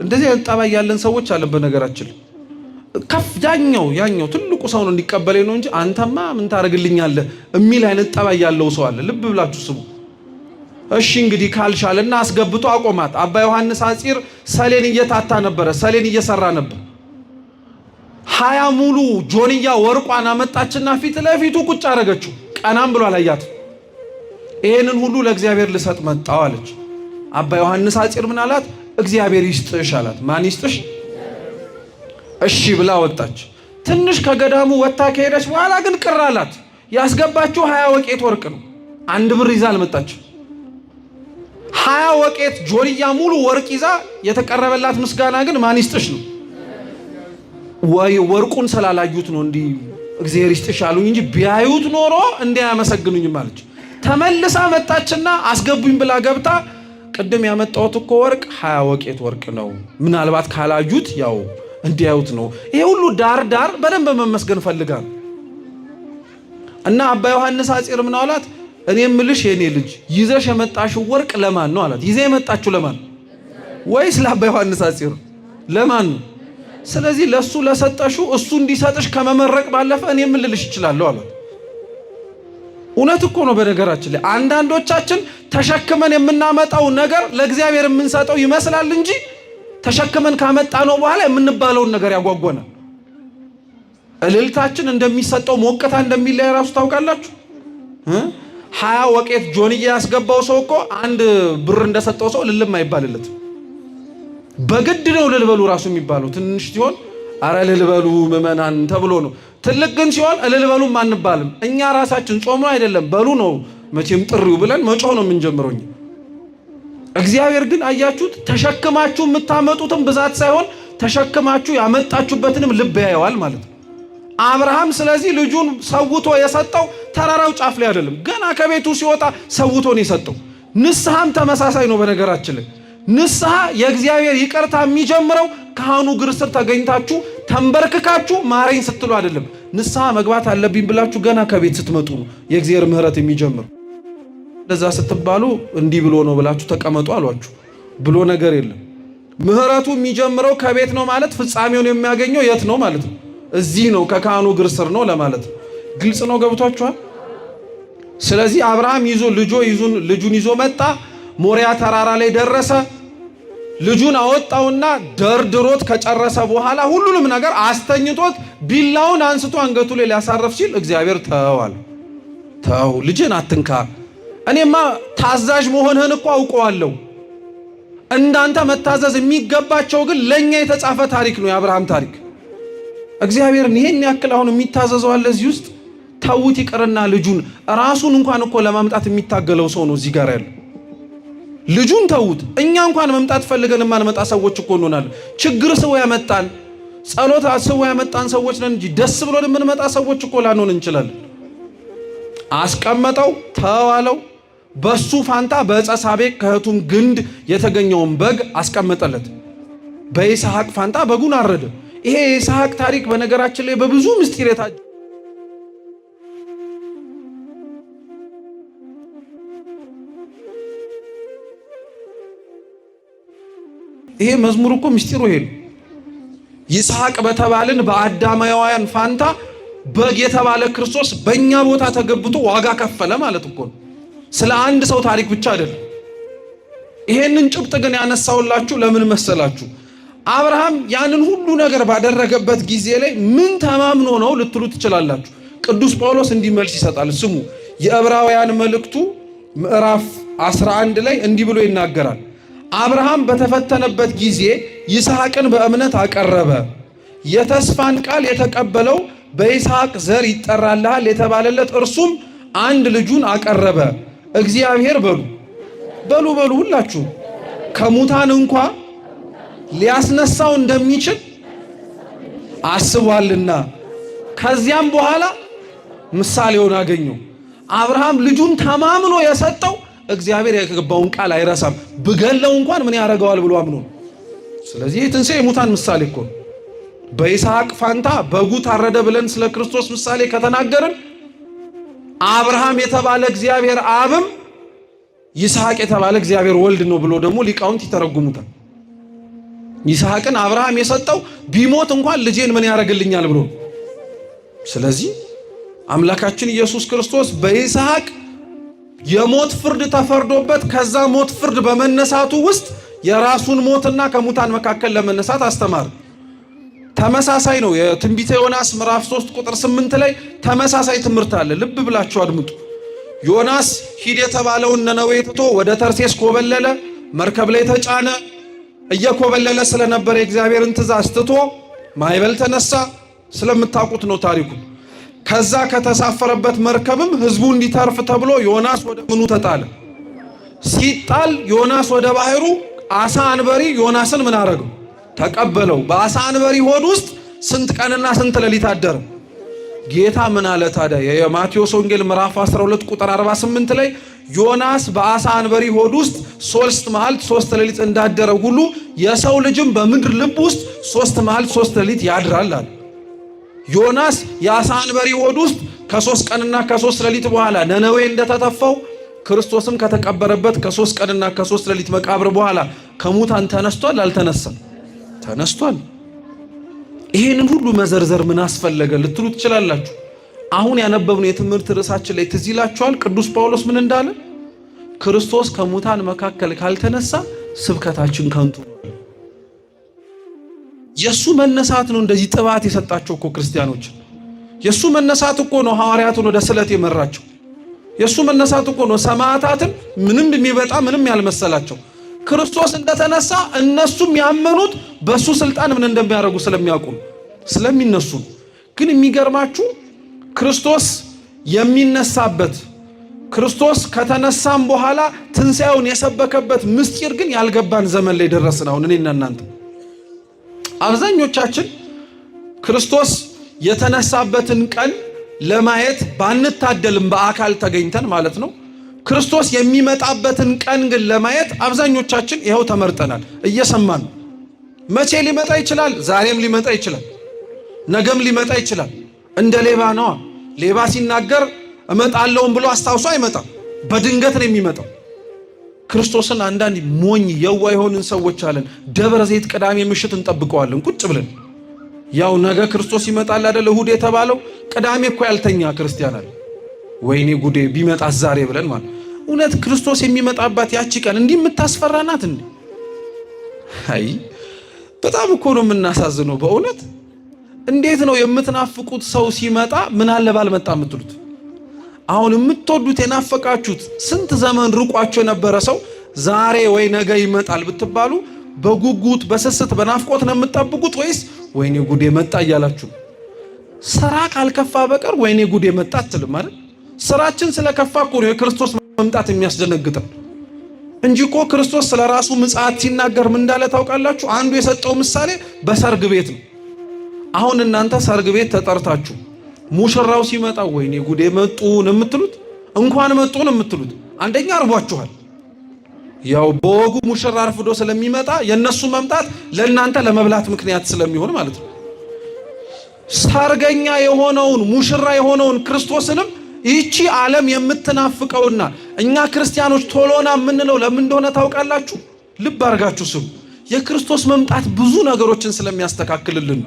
እንደዚህ ጠባይ ያለን ሰዎች አለን። በነገራችን ከፍ ያኛው ትልቁ ሰው ነው እንዲቀበለኝ ነው እንጂ አንተማ ምን ታረግልኛለህ የሚል አይነት ጠባይ ያለው ሰው አለ። ልብ ብላችሁ ስሙ። እሺ እንግዲህ ካልሻለና አስገብቶ አቆማት። አባ ዮሐንስ አጽር ሰሌን እየታታ ነበረ፣ ሰሌን እየሰራ ነበር። 20 ሙሉ ጆንያ ወርቋን አመጣችና ፊት ለፊቱ ቁጭ አረገችው። ቀናም ብሎ አላያት። ይሄንን ሁሉ ለእግዚአብሔር ልሰጥ መጣው አለች። አባ ዮሐንስ አጽር ምን አላት? እግዚአብሔር ይስጥሽ አላት። ማን ይስጥሽ? እሺ ብላ ወጣች። ትንሽ ከገዳሙ ወጣ ከሄደች በኋላ ግን ቅር አላት። ያስገባችው 20 ወቄት ወርቅ ነው። 1 ብር ይዛ አልመጣችም። 20 ወቄት ጆንያ ሙሉ ወርቅ ይዛ የተቀረበላት ምስጋና ግን ማን ይስጥሽ ነው። ወይ ወርቁን ስላላዩት ነው እንዲህ እግዚአብሔር ይስጥሽ አሉኝ እንጂ ቢያዩት ኖሮ እንዲያመሰግኑኝም አለች። ተመልሳ መጣችና አስገቡኝ ብላ ገብታ ቅድም ያመጣሁት እኮ ወርቅ 20 ወቄት ወርቅ ነው፣ ምናልባት ካላዩት ያው እንዲያዩት ነው። ይሄ ሁሉ ዳር በደንብ መመስገን ፈልጋል። እና አባ ዮሐንስ አጽር ምን አላት? እኔ ምልሽ የኔ ልጅ ይዘሽ የመጣሽው ወርቅ ለማን ነው አላት። ይዘ የመጣችው ለማን ወይስ ለአባ ዮሐንስ አጽር? ለማን ነው? ስለዚህ ለሱ ለሰጠሽው እሱ እንዲሰጥሽ ከመመረቅ ባለፈ እኔ ምን ልልሽ እችላለሁ አላት። እውነት እኮ ነው። በነገራችን ላይ አንዳንዶቻችን ተሸክመን የምናመጣው ነገር ለእግዚአብሔር የምንሰጠው ይመስላል እንጂ ተሸክመን ካመጣ ነው በኋላ የምንባለውን ነገር ያጓጓናል። እልልታችን እንደሚሰጠው ሞቅታ እንደሚለይ ራሱ ታውቃላችሁ። 20 ወቄት ጆንያ ያስገባው ሰው እኮ 1 ብር እንደሰጠው ሰው ልልም አይባልለት። በግድ ነው ልልበሉ ራሱ የሚባለው። ትንሽ ሲሆን አረ ልልበሉ ምዕመናን ተብሎ ነው። ትልቅ ግን ሲሆን ልልበሉም አንባልም። እኛ ራሳችን ጾሙ አይደለም በሉ ነው መቼም ጥሪው ብለን መጮህ ነው የምንጀምረው። እግዚአብሔር ግን አያችሁት፣ ተሸክማችሁ የምታመጡትን ብዛት ሳይሆን ተሸክማችሁ ያመጣችሁበትንም ልብ ያየዋል ማለት ነው። አብርሃም ስለዚህ ልጁን ሰውቶ የሰጠው ተራራው ጫፍ ላይ አይደለም፣ ገና ከቤቱ ሲወጣ ሰውቶ ነው የሰጠው። ንስሐም ተመሳሳይ ነው። በነገራችን ላይ ንስሐ የእግዚአብሔር ይቅርታ የሚጀምረው ካህኑ እግር ስር ተገኝታችሁ ተንበርክካችሁ ማረኝ ስትሉ አይደለም። ንስሐ መግባት አለብኝ ብላችሁ ገና ከቤት ስትመጡ ነው የእግዚአብሔር ምሕረት የሚጀምረው። ለዛ ስትባሉ እንዲህ ብሎ ነው ብላችሁ ተቀመጡ አሏችሁ። ብሎ ነገር የለም። ምህረቱ የሚጀምረው ከቤት ነው ማለት ፍጻሜውን የሚያገኘው የት ነው ማለት ነው? እዚህ ነው፣ ከካህኑ እግር ስር ነው ለማለት ነው። ግልጽ ነው? ገብቷችኋል? ስለዚህ አብርሃም ልጁን ይዞ መጣ። ሞሪያ ተራራ ላይ ደረሰ። ልጁን አወጣውና ደርድሮት ከጨረሰ በኋላ ሁሉንም ነገር አስተኝቶት ቢላውን አንስቶ አንገቱ ላይ ሊያሳርፍ ሲል እግዚአብሔር ተው ልጅን አትንካ፣ እኔማ ታዛዥ መሆንህን እኮ አውቀዋለሁ። እንዳንተ መታዘዝ የሚገባቸው ግን ለኛ የተጻፈ ታሪክ ነው፣ የአብርሃም ታሪክ። እግዚአብሔርን ይሄን ያክል አሁን የሚታዘዘው አለ እዚህ ውስጥ? ተውት ይቅርና ልጁን ራሱን እንኳን እኮ ለማምጣት የሚታገለው ሰው ነው እዚህ ጋር ያለው። ልጁን ተውት፣ እኛ እንኳን መምጣት ፈልገን የማንመጣ ሰዎች እኮ እንሆናለን። ችግር ሰው ያመጣን፣ ጸሎት ሰው ያመጣን ሰዎች ነን እንጂ ደስ ብሎን የምንመጣ ሰዎች እኮ ላንሆን እንችላለን። አስቀመጠው፣ ተዋለው። በሱ ፋንታ በዕፀ ሳቤቅ ከእህቱም ግንድ የተገኘውን በግ አስቀመጠለት። በይስሐቅ ፋንታ በጉን አረደ። ይሄ የይስሐቅ ታሪክ በነገራችን ላይ በብዙ ምስጢር የታጀ ይሄ መዝሙር እኮ ምስጢሩ ይሄ ነው። ይስሐቅ በተባልን በአዳማውያን ፋንታ በግ የተባለ ክርስቶስ በእኛ ቦታ ተገብቶ ዋጋ ከፈለ ማለት እኮ ነው። ስለ አንድ ሰው ታሪክ ብቻ አይደለም። ይሄንን ጭብጥ ግን ያነሳውላችሁ ለምን መሰላችሁ? አብርሃም ያንን ሁሉ ነገር ባደረገበት ጊዜ ላይ ምን ተማምኖ ነው ልትሉ ትችላላችሁ። ቅዱስ ጳውሎስ እንዲህ መልስ ይሰጣል። ስሙ፣ የዕብራውያን መልእክቱ ምዕራፍ 11 ላይ እንዲህ ብሎ ይናገራል። አብርሃም በተፈተነበት ጊዜ ይስሐቅን በእምነት አቀረበ። የተስፋን ቃል የተቀበለው በይስሐቅ ዘር ይጠራልሃል የተባለለት እርሱም አንድ ልጁን አቀረበ። እግዚአብሔር በሉ ሁላችሁ ከሙታን እንኳ ሊያስነሳው እንደሚችል አስቧልና። ከዚያም በኋላ ምሳሌውን አገኘው። አብርሃም ልጁን ተማምኖ የሰጠው እግዚአብሔር የገባውን ቃል አይረሳም፣ ብገለው እንኳን ምን ያደርገዋል ብሎ አምኖ። ስለዚህ የትንሣኤ የሙታን ምሳሌ እኮ ነው። በይስሐቅ ፋንታ በጉ ታረደ ብለን ስለ ክርስቶስ ምሳሌ ከተናገርን አብርሃም የተባለ እግዚአብሔር አብም ይስሐቅ የተባለ እግዚአብሔር ወልድ ነው ብሎ ደግሞ ሊቃውንት ይተረጉሙታል። ይስሐቅን አብርሃም የሰጠው ቢሞት እንኳን ልጄን ምን ያደርግልኛል ብሎ። ስለዚህ አምላካችን ኢየሱስ ክርስቶስ በይስሐቅ የሞት ፍርድ ተፈርዶበት ከዛ ሞት ፍርድ በመነሳቱ ውስጥ የራሱን ሞትና ከሙታን መካከል ለመነሳት አስተማረ። ተመሳሳይ ነው። የትንቢተ ዮናስ ምዕራፍ 3 ቁጥር 8 ላይ ተመሳሳይ ትምህርት አለ። ልብ ብላችሁ አድምጡ። ዮናስ ሂድ የተባለውን ነነዌ ትቶ ወደ ተርሴስ ኮበለለ። መርከብ ላይ ተጫነ። እየኮበለለ ስለነበረ የእግዚአብሔርን ትእዛዝ ትቶ ማዕበል ተነሳ። ስለምታውቁት ነው ታሪኩ። ከዛ ከተሳፈረበት መርከብም ህዝቡ እንዲተርፍ ተብሎ ዮናስ ወደ ምኑ ተጣለ። ሲጣል ዮናስ ወደ ባህሩ፣ አሳ አንበሪ ዮናስን ምን አረገው? ተቀበለው። በአሳ አንበሪ ሆድ ውስጥ ስንት ቀንና ስንት ሌሊት አደረ። ጌታ ምን አለ ታዲያ? የማቴዎስ ወንጌል ምዕራፍ 12 ቁጥር 48 ላይ ዮናስ በአሳ አንበሪ ሆድ ውስጥ 3 መዓልት 3 ሌሊት እንዳደረ ሁሉ የሰው ልጅም በምድር ልብ ውስጥ 3 መዓልት 3 ሌሊት ያድራል አለ። ዮናስ የአሳ አንበሪ ሆድ ውስጥ ከ3 ቀንና ከ3 ሌሊት በኋላ ነነዌ እንደተተፋው ክርስቶስም ከተቀበረበት ከ3 ቀንና ከ3 ሌሊት መቃብር በኋላ ከሙታን ተነስቷል። አልተነሳም? ተነስቷል። ይሄንን ሁሉ መዘርዘር ምን አስፈለገ ልትሉ ትችላላችሁ። አሁን ያነበብነው የትምህርት ርዕሳችን ላይ ትዝ ይላችኋል። ቅዱስ ጳውሎስ ምን እንዳለ? ክርስቶስ ከሙታን መካከል ካልተነሳ ስብከታችን ከንቱ ነው። የሱ መነሳት ነው እንደዚህ ጥባት የሰጣቸው እኮ ክርስቲያኖች። የሱ መነሳት እኮ ነው ሐዋርያቱን ወደ ስለት የመራቸው። የሱ መነሳት እኮ ነው ሰማዕታትን ምንም የሚበጣ ምንም ያልመሰላቸው። ክርስቶስ እንደተነሳ እነሱም ያመኑት በሱ ስልጣን ምን እንደሚያደርጉ ስለሚያውቁ ስለሚነሱ። ግን የሚገርማችሁ ክርስቶስ የሚነሳበት ክርስቶስ ከተነሳም በኋላ ትንሣኤውን የሰበከበት ምስጢር ግን ያልገባን ዘመን ላይ ደረስን። አሁን እኔና እናንተ አብዛኞቻችን ክርስቶስ የተነሳበትን ቀን ለማየት ባንታደልም በአካል ተገኝተን ማለት ነው። ክርስቶስ የሚመጣበትን ቀን ግን ለማየት አብዛኞቻችን ይኸው ተመርጠናል፣ እየሰማን ነው። መቼ ሊመጣ ይችላል? ዛሬም ሊመጣ ይችላል፣ ነገም ሊመጣ ይችላል። እንደ ሌባ ነዋ። ሌባ ሲናገር እመጣለሁም ብሎ አስታውሶ አይመጣም። በድንገት ነው የሚመጣው። ክርስቶስን አንዳንድ ሞኝ የዋህ የሆንን ሰዎች አለን። ደብረ ዘይት ቅዳሜ ምሽት እንጠብቀዋለን ቁጭ ብለን። ያው ነገ ክርስቶስ ይመጣል አይደል እሁድ የተባለው፣ ቅዳሜ እኮ ያልተኛ ክርስቲያን አለ። ወይኔ ጉዴ ቢመጣ ዛሬ ብለን ማለት። እውነት ክርስቶስ የሚመጣባት ያቺ ቀን እንዲህ የምታስፈራናት እንዴ? አይ በጣም እኮ ነው የምናሳዝነው በእውነት። እንዴት ነው የምትናፍቁት ሰው ሲመጣ ምን አለ ባልመጣ የምትሉት? አሁን የምትወዱት የናፈቃችሁት ስንት ዘመን ርቋቸው የነበረ ሰው ዛሬ ወይ ነገ ይመጣል ብትባሉ በጉጉት በስስት በናፍቆት ነው የምትጠብቁት ወይስ ወይኔ ጉዴ መጣ እያላችሁ? ስራ ካልከፋ በቀር ወይኔ ጉዴ መጣ አትልም አይደል? ስራችን ስለከፋ እኮ ነው የክርስቶስ መምጣት የሚያስደነግጠን እንጂ እኮ ክርስቶስ ስለራሱ ምጽአት ሲናገር ምን እንዳለ ታውቃላችሁ? አንዱ የሰጠው ምሳሌ በሰርግ ቤት ነው። አሁን እናንተ ሰርግ ቤት ተጠርታችሁ ሙሽራው ሲመጣ ወይኔ ጉዴ መጡን የምትሉት እንኳን መጡን የምትሉት አንደኛ አርቧችኋል። ያው በወጉ ሙሽራ አርፍዶ ስለሚመጣ የነሱ መምጣት ለእናንተ ለመብላት ምክንያት ስለሚሆን ማለት ነው። ሰርገኛ የሆነውን ሙሽራ የሆነውን ክርስቶስንም ይቺ ዓለም የምትናፍቀውና እኛ ክርስቲያኖች ቶሎና የምንለው ለምን እንደሆነ ታውቃላችሁ? ልብ አድርጋችሁ ስሙ። የክርስቶስ መምጣት ብዙ ነገሮችን ስለሚያስተካክልልን።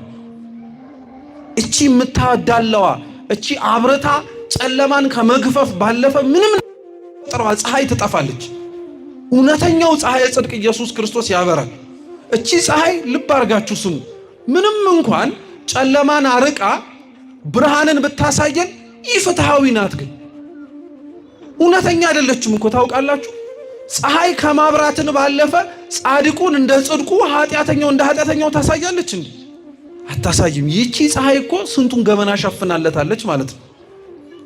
እቺ የምታዳለዋ እቺ አብረታ ጨለማን ከመግፈፍ ባለፈ ምንም ጥራዋ ፀሐይ ትጠፋለች። እውነተኛው ፀሐይ ጽድቅ ኢየሱስ ክርስቶስ ያበራል። እቺ ፀሐይ ልብ አድርጋችሁ ስሙ። ምንም እንኳን ጨለማን አርቃ ብርሃንን ብታሳየን ኢፍትሃዊ ናት፣ ግን እውነተኛ አይደለችም እኮ ታውቃላችሁ። ፀሐይ ከማብራትን ባለፈ ጻድቁን እንደ ጽድቁ ኃጢአተኛው እንደ ኃጢአተኛው ታሳያለች እንዴ? አታሳይም። ይቺ ፀሐይ እኮ ስንቱን ገመና ሸፍናለታለች ማለት ነው።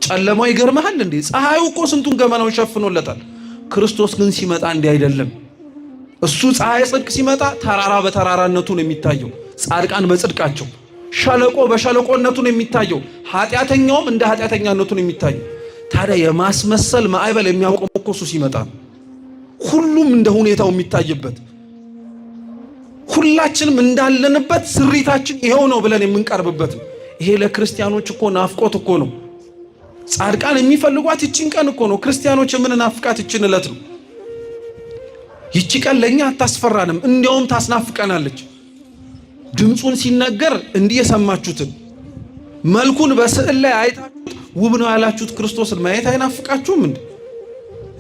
ጨለማው ይገርምሃል እንዴ? ፀሐዩ እኮ ስንቱን ገመናውን ሸፍኖለታል። ክርስቶስ ግን ሲመጣ እንዲህ አይደለም። እሱ ፀሐይ ጽድቅ ሲመጣ ተራራ በተራራነቱ ነው የሚታየው፣ ጻድቃን በጽድቃቸው፣ ሸለቆ በሸለቆነቱ ነው የሚታየው፣ ኃጢአተኛውም እንደ ኃጢአተኛነቱ ነው የሚታየው። ታዲያ የማስመሰል ማዕበል የሚያቆመው እኮ እሱ ሲመጣ ነው። ሁሉም እንደ ሁኔታው የሚታይበት፣ ሁላችንም እንዳለንበት ስሪታችን ይሄው ነው ብለን የምንቀርብበት ነው። ይሄ ለክርስቲያኖች እኮ ናፍቆት እኮ ነው። ጻድቃን የሚፈልጓት ይችን ቀን እኮ ነው። ክርስቲያኖች የምንናፍቃት ይችን ዕለት ነው። ይቺ ቀን ለኛ አታስፈራንም፣ እንዲያውም ታስናፍቀናለች። ድምፁን ሲነገር እንዲህ የሰማችሁትን መልኩን በስዕል ላይ አይታችሁት ውብ ነው ያላችሁት ክርስቶስን ማየት አይናፍቃችሁም እንዴ?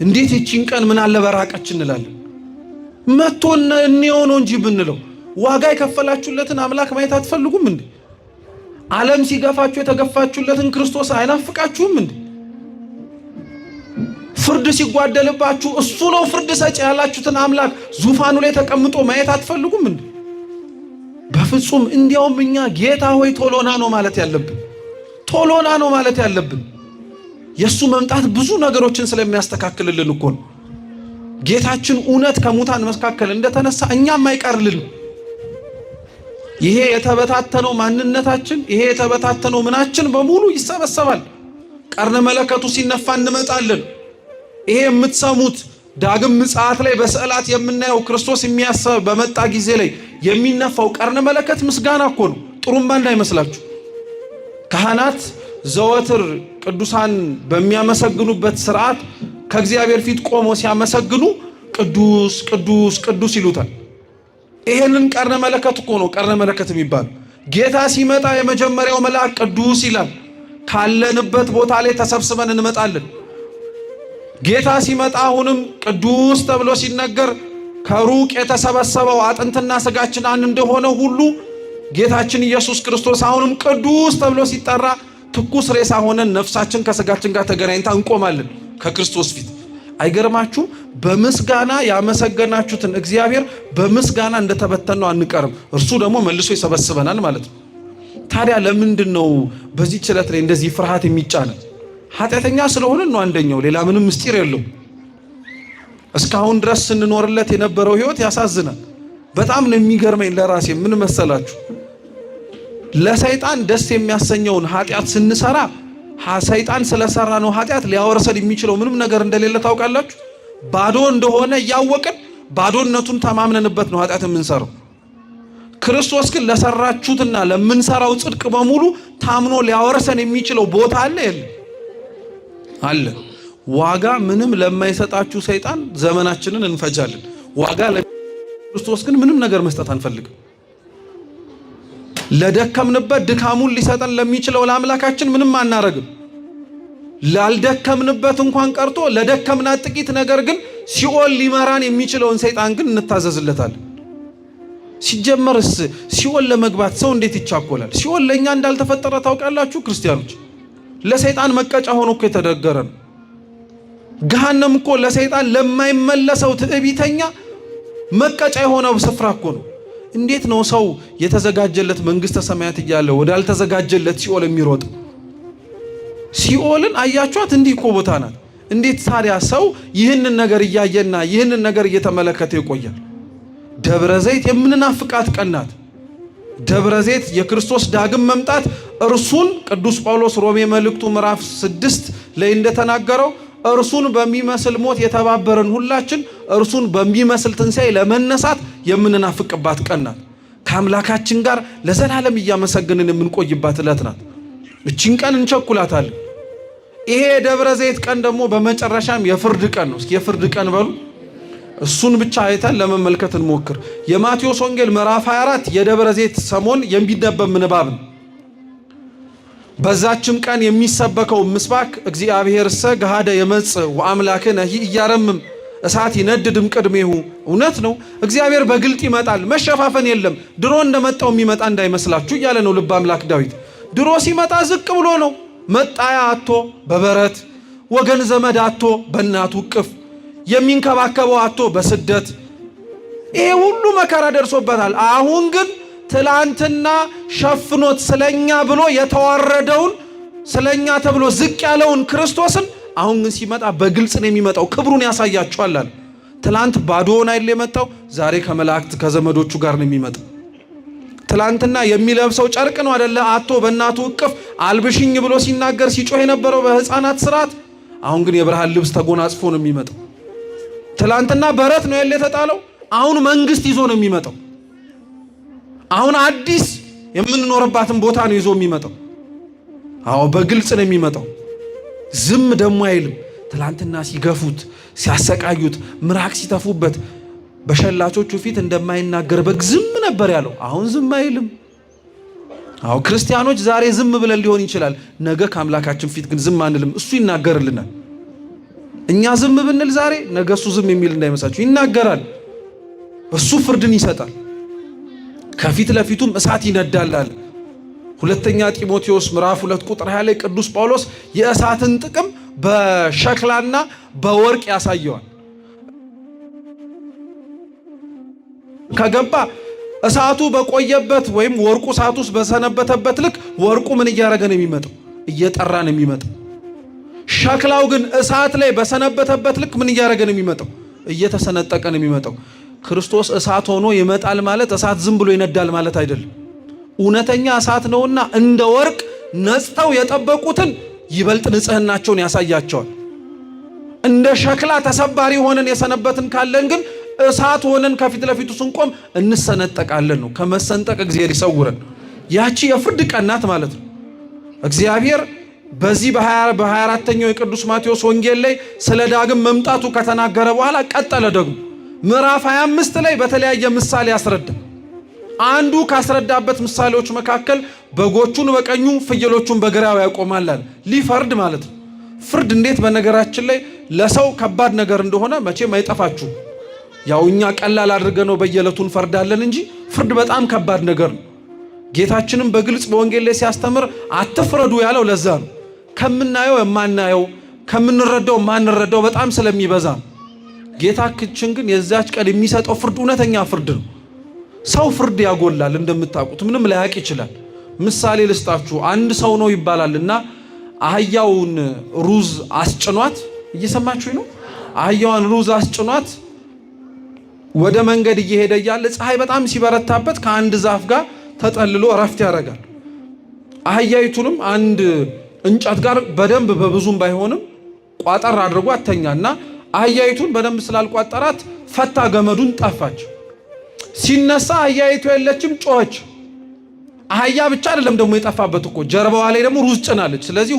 እንዴት ይቺን ቀን ምን አለ በራቀች እንላለን። መጥቶን እንየው ነው እንጂ ብንለው ዋጋ የከፈላችሁለትን አምላክ ማየት አትፈልጉም እንዴ? ዓለም ሲገፋችሁ የተገፋችሁለትን ክርስቶስ አይናፍቃችሁም እንዴ? ፍርድ ሲጓደልባችሁ እሱ ነው ፍርድ ሰጪ ያላችሁትን አምላክ ዙፋኑ ላይ ተቀምጦ ማየት አትፈልጉም እንዴ? በፍጹም። እንዲያውም እኛ ጌታ ሆይ ቶሎና ነው ማለት ያለብን፣ ቶሎና ነው ማለት ያለብን። የሱ መምጣት ብዙ ነገሮችን ስለሚያስተካክልልን እኮ ነው። ጌታችን እውነት ከሙታን መካከል እንደተነሳ እኛም አይቀርልንም። ይሄ የተበታተነው ማንነታችን፣ ይሄ የተበታተነው ምናችን በሙሉ ይሰበሰባል። ቀርነ መለከቱ ሲነፋ እንመጣለን። ይሄ የምትሰሙት ዳግም ምጽአት ላይ በስዕላት የምናየው ክርስቶስ የሚያሰብ በመጣ ጊዜ ላይ የሚነፋው ቀርነ መለከት ምስጋና እኮ ነው። ጥሩምባ እንዳይመስላችሁ። ካህናት ዘወትር ቅዱሳን በሚያመሰግኑበት ስርዓት ከእግዚአብሔር ፊት ቆመው ሲያመሰግኑ ቅዱስ ቅዱስ ቅዱስ ይሉታል። ይሄንን ቀርነ መለከት እኮ ነው ቀርነ መለከት የሚባለው። ጌታ ሲመጣ የመጀመሪያው መልአክ ቅዱስ ይላል። ካለንበት ቦታ ላይ ተሰብስበን እንመጣለን። ጌታ ሲመጣ አሁንም ቅዱስ ተብሎ ሲነገር ከሩቅ የተሰበሰበው አጥንትና ስጋችን አንድ እንደሆነ ሁሉ ጌታችን ኢየሱስ ክርስቶስ አሁንም ቅዱስ ተብሎ ሲጠራ ትኩስ ሬሳ ሆነን ነፍሳችን ከስጋችን ጋር ተገናኝታ እንቆማለን ከክርስቶስ ፊት። አይገርማችሁም? በምስጋና ያመሰገናችሁትን እግዚአብሔር በምስጋና እንደተበተነው አንቀርም። እርሱ ደግሞ መልሶ ይሰበስበናል ማለት ነው። ታዲያ ለምንድን ነው በዚህ ዕለት ላይ እንደዚህ ፍርሃት የሚጫነን? ኃጢአተኛ ስለሆነ ነው አንደኛው፣ ሌላ ምንም ምስጢር የለው። እስካሁን ድረስ ስንኖርለት የነበረው ህይወት ያሳዝናል። በጣም ነው የሚገርመኝ ለራሴ። ምን መሰላችሁ? ለሰይጣን ደስ የሚያሰኘውን ኃጢአት ስንሰራ ሰይጣን ስለሰራ ነው ኃጢአት ሊያወርሰን የሚችለው ምንም ነገር እንደሌለ ታውቃላችሁ። ባዶ እንደሆነ እያወቅን ባዶነቱን ተማምነንበት ነው ኃጢአት የምንሰራው። ክርስቶስ ግን ለሰራችሁትና ለምንሰራው ጽድቅ በሙሉ ታምኖ ሊያወርሰን የሚችለው ቦታ አለ የለ? አለ። ዋጋ ምንም ለማይሰጣችሁ ሰይጣን ዘመናችንን እንፈጃለን። ዋጋ ለክርስቶስ ግን ምንም ነገር መስጠት አንፈልግም። ለደከምንበት ድካሙን ሊሰጠን ለሚችለው ለአምላካችን ምንም አናረግም። ላልደከምንበት እንኳን ቀርቶ ለደከምናት ጥቂት ነገር ግን ሲኦል ሊመራን የሚችለውን ሰይጣን ግን እንታዘዝለታለን። ሲጀመርስ ሲኦል ለመግባት ሰው እንዴት ይቻኮላል? ሲኦል ለኛ እንዳልተፈጠረ ታውቃላችሁ ክርስቲያኖች? ለሰይጣን መቀጫ ሆኖ እኮ የተደገረ ነው። ገሃነም እኮ ለሰይጣን ለማይመለሰው ትዕቢተኛ መቀጫ የሆነው ስፍራ እኮ ነው። እንዴት ነው ሰው የተዘጋጀለት መንግስተ ሰማያት እያለ ወዳልተዘጋጀለት ሲኦል የሚሮጥ? ሲኦልን አያችኋት? እንዲህ እኮ ቦታ ናት። እንዴት ታዲያ ሰው ይህንን ነገር እያየና ይህንን ነገር እየተመለከተ ይቆያል? ደብረ ዘይት የምንናፍቃት ቀን ናት። ደብረ ዘይት የክርስቶስ ዳግም መምጣት እርሱን ቅዱስ ጳውሎስ ሮሜ መልእክቱ ምዕራፍ 6 ላይ እንደተናገረው እርሱን በሚመስል ሞት የተባበረን ሁላችን እርሱን በሚመስል ትንሣኤ ለመነሳት የምንናፍቅባት ቀን ናት። ከአምላካችን ጋር ለዘላለም እያመሰገንን የምንቆይባት ዕለት ናት። እቺን ቀን እንቸኩላታለን። ይሄ የደብረ ዘይት ቀን ደግሞ በመጨረሻም የፍርድ ቀን ነው። እስኪ የፍርድ ቀን በሉ። እሱን ብቻ አይተን ለመመልከት እንሞክር። የማቴዎስ ወንጌል ምዕራፍ 24 የደብረ ዘይት ሰሞን የሚነበብ ምንባብ ነው። በዛችም ቀን የሚሰበከው ምስባክ እግዚአብሔርሰ ገሃደ የመጽእ ወአምላክነ ኢያረምም እሳት ይነድድም ቅድሜሁ። እውነት ነው፣ እግዚአብሔር በግልጥ ይመጣል፣ መሸፋፈን የለም። ድሮ እንደመጣው የሚመጣ እንዳይመስላችሁ እያለ ነው ልበ አምላክ ዳዊት። ድሮ ሲመጣ ዝቅ ብሎ ነው፣ መጣያ አቶ በበረት ወገን ዘመድ አቶ በእናቱ እቅፍ የሚንከባከበው አቶ በስደት ይሄ ሁሉ መከራ ደርሶበታል። አሁን ግን ትላንትና ሸፍኖት ስለኛ ብሎ የተዋረደውን ስለኛ ተብሎ ዝቅ ያለውን ክርስቶስን አሁን ግን ሲመጣ በግልጽ ነው የሚመጣው። ክብሩን ያሳያቸዋል አለ። ትላንት ባዶውን አይደል የመጣው፣ ዛሬ ከመላእክት ከዘመዶቹ ጋር ነው የሚመጣው። ትላንትና የሚለብሰው ጨርቅ ነው አይደለ አቶ በእናቱ እቅፍ አልብሽኝ ብሎ ሲናገር ሲጮህ የነበረው በሕፃናት ስርዓት፣ አሁን ግን የብርሃን ልብስ ተጎናጽፎ ነው የሚመጣው። ትላንትና በረት ነው ያለ የተጣለው፣ አሁን መንግስት ይዞ ነው የሚመጣው። አሁን አዲስ የምንኖርባትን ቦታ ነው ይዞ የሚመጣው። አዎ በግልጽ ነው የሚመጣው። ዝም ደግሞ አይልም። ትላንትና ሲገፉት፣ ሲያሰቃዩት፣ ምራቅ ሲተፉበት በሸላቾቹ ፊት እንደማይናገር በግ ዝም ነበር ያለው። አሁን ዝም አይልም። አዎ ክርስቲያኖች ዛሬ ዝም ብለን ሊሆን ይችላል፣ ነገ ከአምላካችን ፊት ግን ዝም አንልም። እሱ ይናገርልናል። እኛ ዝም ብንል ዛሬ ነገ እሱ ዝም የሚል እንዳይመስላችሁ ይናገራል። እሱ ፍርድን ይሰጣል። ከፊት ለፊቱም እሳት ይነዳል አለ። ሁለተኛ ጢሞቴዎስ ምዕራፍ 2 ቁጥር 20 ላይ ቅዱስ ጳውሎስ የእሳትን ጥቅም በሸክላና በወርቅ ያሳየዋል። ከገባ እሳቱ በቆየበት ወይም ወርቁ እሳት ውስጥ በሰነበተበት ልክ ወርቁ ምን እያደረገ ነው የሚመጣው? እየጠራ ነው የሚመጣው። ሸክላው ግን እሳት ላይ በሰነበተበት ልክ ምን እያደረገ ነው የሚመጣው? እየተሰነጠቀ ነው የሚመጣው። ክርስቶስ እሳት ሆኖ ይመጣል ማለት እሳት ዝም ብሎ ይነዳል ማለት አይደለም። እውነተኛ እሳት ነውና እንደ ወርቅ ነጽተው የጠበቁትን ይበልጥ ንጽህናቸውን ያሳያቸዋል። እንደ ሸክላ ተሰባሪ ሆነን የሰነበትን ካለን ግን እሳት ሆነን ከፊት ለፊቱ ስንቆም እንሰነጠቃለን ነው። ከመሰንጠቅ እግዚአብሔር ይሰውረን። ያቺ የፍርድ ቀን ናት ማለት ነው። እግዚአብሔር በዚህ በ24ኛው የቅዱስ ማቴዎስ ወንጌል ላይ ስለ ዳግም መምጣቱ ከተናገረ በኋላ ቀጠለ። ደግሞ ምዕራፍ 25 ላይ በተለያየ ምሳሌ ያስረዳ። አንዱ ካስረዳበት ምሳሌዎች መካከል በጎቹን በቀኙ ፍየሎቹን በግራው ያቆማል አለ። ሊፈርድ ማለት ነው። ፍርድ እንዴት በነገራችን ላይ ለሰው ከባድ ነገር እንደሆነ መቼም አይጠፋችሁም። ያው እኛ ቀላል አድርገን ነው በየዕለቱ እንፈርዳለን እንጂ ፍርድ በጣም ከባድ ነገር ነው። ጌታችንም በግልጽ በወንጌል ላይ ሲያስተምር አትፍረዱ ያለው ለዛ ነው። ከምናየው የማናየው ከምንረዳው የማንረዳው በጣም ስለሚበዛ ነው። ጌታችን ግን የዛች ቀን የሚሰጠው ፍርድ እውነተኛ ፍርድ ነው። ሰው ፍርድ ያጎላል እንደምታውቁት፣ ምንም ላያቅ ይችላል። ምሳሌ ልስጣችሁ። አንድ ሰው ነው ይባላልና አህያውን ሩዝ አስጭኗት፣ እየሰማችሁኝ ነው? አህያዋን ሩዝ አስጭኗት ወደ መንገድ እየሄደ እያለ ፀሐይ በጣም ሲበረታበት ከአንድ ዛፍ ጋር ተጠልሎ እረፍት ያደርጋል። አህያይቱንም አንድ እንጨት ጋር በደንብ በብዙም ባይሆንም ቋጠር አድርጎ አተኛና አህያይቱን በደንብ ስላልቋጠራት ፈታ፣ ገመዱን ጠፋች። ሲነሳ አህያይቱ የለችም፣ ጮኸች። አህያ ብቻ አይደለም ደግሞ የጠፋበት እኮ ጀርባዋ ላይ ደግሞ ሩዝ ጭናለች። ስለዚህ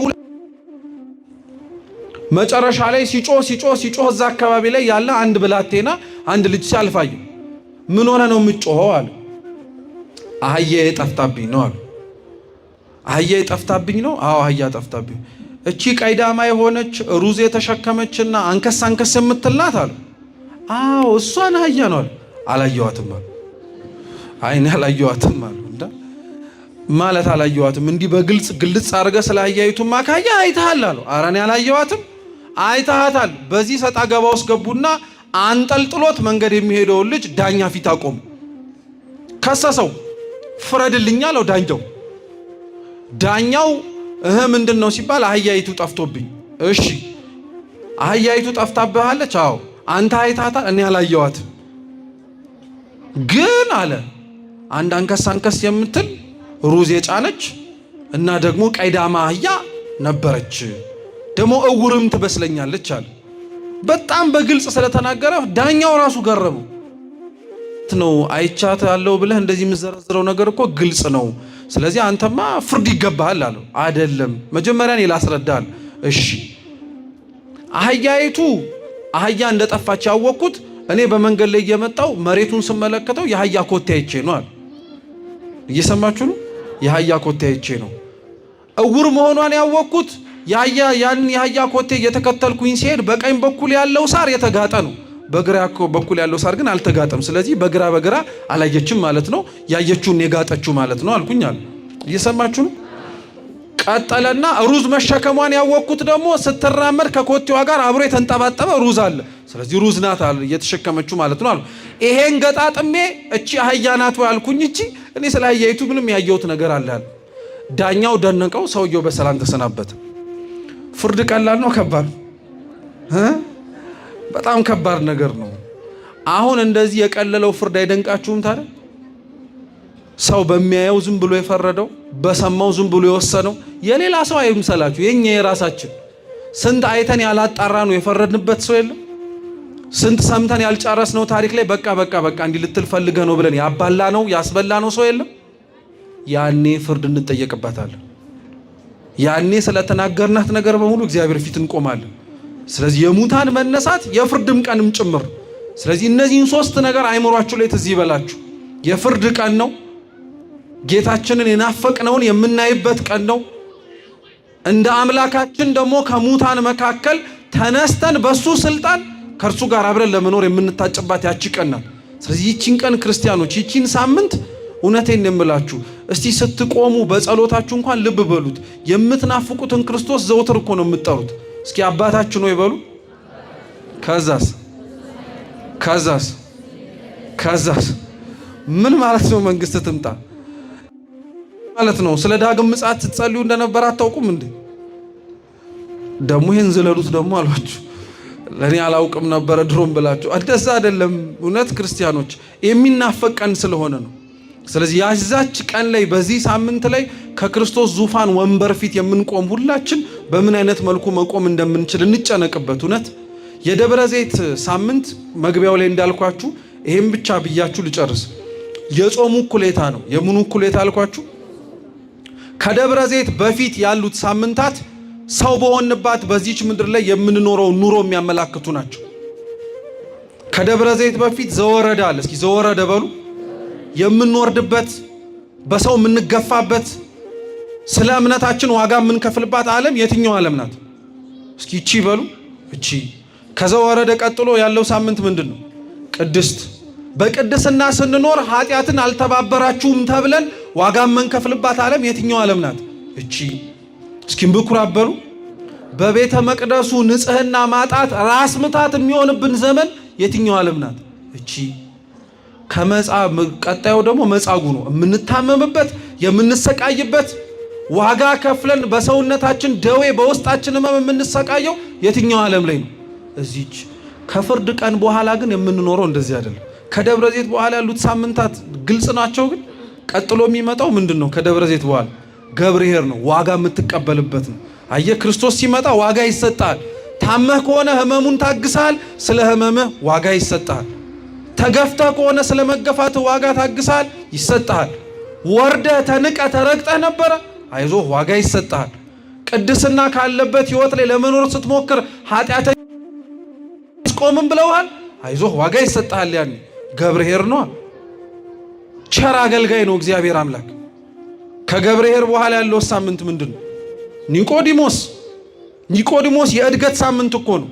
መጨረሻ ላይ ሲጮህ እዛ አካባቢ ላይ ያለ አንድ ብላቴና አንድ ልጅ ሲያልፋዩ ምን ሆነ ነው የምትጮኸው አለ። አህያዬ ጠፍታብኝ ነው አለ። አህያዬ ጠፍታብኝ ነው? አዎ አህያ ጠፍታብኝ። እቺ ቀይዳማ የሆነች ሩዝ የተሸከመችና አንከስ የምትል ናት አለ። አዎ እሷን አህያ ነው አለ። አላየዋትም አለ። አይኔ አላየዋትም አለ። እንዳ ማለት አላየዋትም እንዲህ በግልጽ ግልጽ አድርገህ ስለ አህያይቱማ ካያ አይተሃል አለው። ኧረ እኔ አላየዋትም። አይተሃታል። በዚህ ሰጣ ገባ ውስጥ ገቡና አንጠልጥሎት መንገድ የሚሄደውን ልጅ ዳኛ ፊት አቆሙ። ከሰሰው። ፍረድልኝ አለው ዳኛው ምንድን ነው ሲባል አህያይቱ ጠፍቶብኝ። እሺ አህያይቱ ጠፍታብሃለች? አዎ። አንተ አይተሃታል? እኔ አላየዋትም። ግን አለ አንድ አንከስ የምትል ሩዝ የጫነች እና ደግሞ ቀይዳማ አህያ ነበረች፣ ደግሞ እውርም ትመስለኛለች አለ። በጣም በግልጽ ስለተናገረ ዳኛው ራሱ ገረመው። ነው አይቻት አለው ብለህ እንደዚህ የምዘረዝረው ነገር እኮ ግልጽ ነው። ስለዚህ አንተማ ፍርድ ይገባሃል አለው። አይደለም መጀመሪያ እኔ ላስረዳል። እሺ አህያይቱ አህያ እንደጠፋች ያወቅኩት እኔ በመንገድ ላይ እየመጣው መሬቱን ስመለከተው የአህያ ኮቴ አይቼ ነው አለ። እየሰማችሁ ነው? የአህያ ኮቴ አይቼ ነው። እውር መሆኗን ያወቅኩት የአህያ ኮቴ እየተከተልኩኝ ሲሄድ በቀኝ በኩል ያለው ሳር የተጋጠ ነው፣ በግራ በኩል ያለው ሳር ግን አልተጋጠም። ስለዚህ በግራ አላየችም ማለት ነው፣ ያየችውን የጋጠችው ማለት ነው አልኩኛል። እየሰማችሁ ነው? ቀጠለና ሩዝ መሸከሟን ያወቅኩት ደግሞ ስትራመድ ከኮቴዋ ጋር አብሮ የተንጠባጠበ ሩዝ አለ። ስለዚህ ሩዝ ናት አለ እየተሸከመችው ማለት ነው አሉ። ይሄን ገጣጥሜ እቺ አህያ ናት አልኩኝ። እቺ እኔ ስለ አህያይቱ ምንም ያየሁት ነገር አለ። ዳኛው ደነቀው። ሰውየው በሰላም ተሰናበተ። ፍርድ ቀላል ነው ከባድ? በጣም ከባድ ነገር ነው። አሁን እንደዚህ የቀለለው ፍርድ አይደንቃችሁም ታዲያ? ሰው በሚያየው ዝም ብሎ የፈረደው፣ በሰማው ዝም ብሎ የወሰነው የሌላ ሰው አይምሰላችሁ፣ የኛ የራሳችን። ስንት አይተን ያላጣራ ነው የፈረድንበት ሰው የለም? ስንት ሰምተን ያልጨረስነው ታሪክ ላይ በቃ እንዲህ ልትል ፈልገህ ነው ብለን ያባላ ነው ያስበላ ነው ሰው የለም? ያኔ ፍርድ እንጠየቅበታለን። ያኔ ስለተናገርናት ነገር በሙሉ እግዚአብሔር ፊት እንቆማለን። ስለዚህ የሙታን መነሳት የፍርድም ቀንም ጭምር። ስለዚህ እነዚህን ሶስት ነገር አይምሯችሁ ላይ ትዝ ይበላችሁ። የፍርድ ቀን ነው። ጌታችንን የናፈቅነውን የምናይበት ቀን ነው። እንደ አምላካችን ደግሞ ከሙታን መካከል ተነስተን በሱ ስልጣን ከእርሱ ጋር አብረን ለመኖር የምንታጭባት ያቺ ቀን ናት። ስለዚህ ይቺን ቀን ክርስቲያኖች፣ ይቺን ሳምንት እውነቴን የምላችሁ እስቲ ስትቆሙ በጸሎታችሁ እንኳን ልብ በሉት። የምትናፍቁትን ክርስቶስ ዘውትር እኮ ነው የምትጠሩት። እስኪ አባታችን ሆይ በሉ። ከዛስ ምን ማለት ነው? መንግስት ትምጣ ማለት ነው። ስለ ዳግም ምጽአት ትጸልዩ እንደነበር አታውቁም እንዴ? ደግሞ ይሄን ዝለሉት ደግሞ አሏችሁ። ለኔ አላውቅም ነበር ድሮም ብላችሁ። እንደዛ አይደለም። እውነት ክርስቲያኖች የሚናፈቅ ቀን ስለሆነ ነው። ስለዚህ ያዛች ቀን ላይ በዚህ ሳምንት ላይ ከክርስቶስ ዙፋን ወንበር ፊት የምንቆም ሁላችን በምን አይነት መልኩ መቆም እንደምንችል እንጨነቅበት። እውነት የደብረ ዘይት ሳምንት መግቢያው ላይ እንዳልኳችሁ ይሄን ብቻ ብያችሁ ልጨርስ። የጾሙ እኩሌታ ነው። የምኑ እኩሌታ አልኳችሁ? ከደብረ ዘይት በፊት ያሉት ሳምንታት ሰው በሆንባት በዚች ምድር ላይ የምንኖረው ኑሮ የሚያመላክቱ ናቸው። ከደብረ ዘይት በፊት ዘወረደ አለ። እስኪ ዘወረደ በሉ። የምንወርድበት፣ በሰው የምንገፋበት፣ ስለ እምነታችን ዋጋ የምንከፍልባት ዓለም የትኛው ዓለም ናት? እስኪ እቺ በሉ። እቺ ከዘወረደ ቀጥሎ ያለው ሳምንት ምንድን ነው? ቅድስት። በቅድስና ስንኖር ኃጢአትን አልተባበራችሁም ተብለን ዋጋ የምንከፍልባት ዓለም የትኛው ዓለም ናት? እቺ። እስኪ ምኩራብ በሉ። በቤተ መቅደሱ ንጽህና ማጣት ራስ ምታት የሚሆንብን ዘመን የትኛው ዓለም ናት? እቺ። ቀጣዩ ደግሞ መጻጉ ነው። የምንታመምበት፣ የምንሰቃይበት፣ ዋጋ ከፍለን በሰውነታችን ደዌ በውስጣችን ህመም የምንሰቃየው የትኛው ዓለም ላይ ነው? እዚች። ከፍርድ ቀን በኋላ ግን የምንኖረው እንደዚህ አይደለም። ከደብረ ዘይት በኋላ ያሉት ሳምንታት ግልጽ ናቸው። ግን ቀጥሎ የሚመጣው ምንድን ነው? ከደብረ ዘይት በኋላ ገብርኄር ነው። ዋጋ የምትቀበልበት ነው። አየህ፣ ክርስቶስ ሲመጣ ዋጋ ይሰጣል። ታመህ ከሆነ ህመሙን ታግሳል፣ ስለ ህመምህ ዋጋ ይሰጣል። ተገፍተህ ከሆነ ስለ መገፋትህ ዋጋ ታግሳል፣ ይሰጣል። ወርደህ ተንቀህ ተረግጠህ ነበረ፣ አይዞህ ዋጋ ይሰጣል። ቅድስና ካለበት ህይወት ላይ ለመኖር ስትሞክር ኃጢአተኛ ቆምም ብለዋል። አይዞህ ዋጋ ይሰጣል። ያን ገብርኄር ነው፣ ቸር አገልጋይ ነው እግዚአብሔር አምላክ። ከገብርኄር በኋላ ያለው ሳምንት ምንድነው? ኒቆዲሞስ የእድገት ሳምንት እኮ ነው።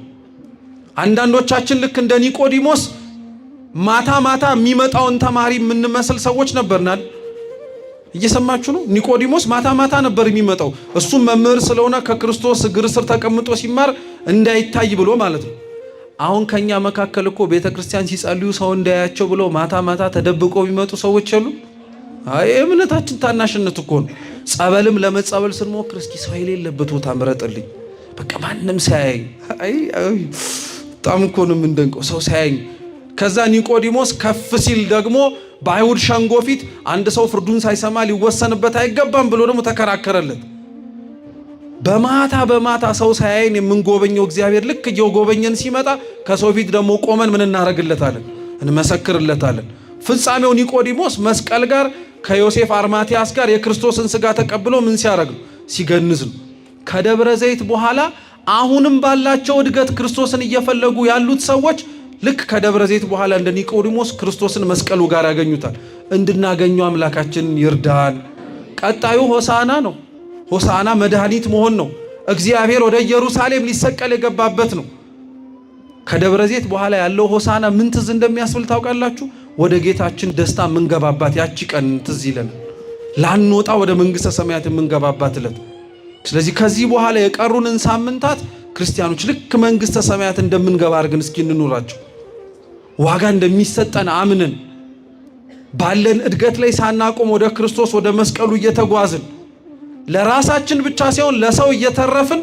አንዳንዶቻችን ልክ እንደ ኒቆዲሞስ ማታ ማታ የሚመጣውን ተማሪ የምንመስል ሰዎች ነበርናል። እየሰማችሁ ነው? ኒቆዲሞስ ማታ ማታ ነበር የሚመጣው። እሱም መምህር ስለሆነ ከክርስቶስ እግር ስር ተቀምጦ ሲማር እንዳይታይ ብሎ ማለት ነው። አሁን ከኛ መካከል እኮ ቤተክርስቲያን ሲጸልዩ ሰው እንዳያቸው ብሎ ማታ ማታ ተደብቀው የሚመጡ ሰዎች አሉ። አይ እምነታችን ታናሽነት እኮ ነው። ጸበልም ለመጸበል ስንሞክር እስኪ ሰው የሌለበት ቦታ ምረጥልኝ፣ በቃ ማንም ሳያየኝ። አይ በጣም እኮ ነው የምንደንቀው ሰው ሳያየኝ። ከዛ ኒቆዲሞስ ከፍ ሲል ደግሞ በአይሁድ ሸንጎ ፊት አንድ ሰው ፍርዱን ሳይሰማ ሊወሰንበት አይገባም ብሎ ደግሞ ተከራከረለት። በማታ ሰው ሳያየን የምንጎበኘው እግዚአብሔር ልክ እየጎበኘን ሲመጣ ከሰው ፊት ደግሞ ቆመን ምን እናደርግለታለን? እንመሰክርለታለን። ፍጻሜው ኒቆዲሞስ መስቀል ጋር ከዮሴፍ አርማቲያስ ጋር የክርስቶስን ስጋ ተቀብሎ ምን ሲያደርግ ነው? ሲገንዝ ነው። ከደብረ ዘይት በኋላ አሁንም ባላቸው እድገት ክርስቶስን እየፈለጉ ያሉት ሰዎች ልክ ከደብረ ዘይት በኋላ እንደ ኒቆዲሞስ ክርስቶስን መስቀሉ ጋር ያገኙታል። እንድናገኘው አምላካችንን ይርዳን። ቀጣዩ ሆሳዕና ነው። ሆሳዕና መድኃኒት መሆን ነው። እግዚአብሔር ወደ ኢየሩሳሌም ሊሰቀል የገባበት ነው። ከደብረ ዘይት በኋላ ያለው ሆሳዕና ምን ትዝ እንደሚያስብል ታውቃላችሁ? ወደ ጌታችን ደስታ የምንገባባት ያቺ ቀን ትዝ ይለናል። ላንወጣ ወደ መንግሥተ ሰማያት የምንገባባት ዕለት። ስለዚህ ከዚህ በኋላ የቀሩንን ሳምንታት ክርስቲያኖች ልክ መንግሥተ ሰማያት እንደምንገባ አድርገን እስኪ እንኑራቸው። ዋጋ እንደሚሰጠን አምነን ባለን እድገት ላይ ሳናቆም ወደ ክርስቶስ ወደ መስቀሉ እየተጓዝን ለራሳችን ብቻ ሳይሆን ለሰው እየተረፍን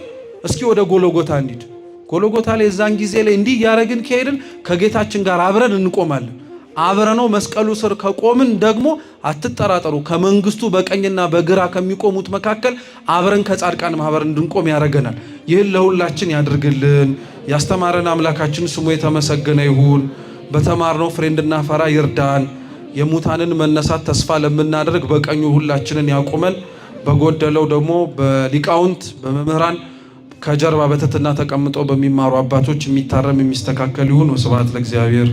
እስኪ ወደ ጎልጎታ እንሂድ። ጎልጎታ ላይ እዛን ጊዜ ላይ እንዲህ እያደረግን ከሄድን ከጌታችን ጋር አብረን እንቆማለን። አብረነው መስቀሉ ስር ከቆምን ደግሞ አትጠራጠሩ፣ ከመንግስቱ በቀኝና በግራ ከሚቆሙት መካከል አብረን ከጻድቃን ማህበር እንድንቆም ያደርገናል። ይህን ለሁላችን ያድርግልን። ያስተማረን አምላካችን ስሙ የተመሰገነ ይሁን። በተማርነው ፍሬ እንድናፈራ ይርዳን። የሙታንን መነሳት ተስፋ ለምናደርግ በቀኙ ሁላችንን ያቁመን። በጎደለው ደግሞ በሊቃውንት በመምህራን ከጀርባ በትሕትና ተቀምጠው በሚማሩ አባቶች የሚታረም የሚስተካከል ይሁን። ወስብሐት ለእግዚአብሔር።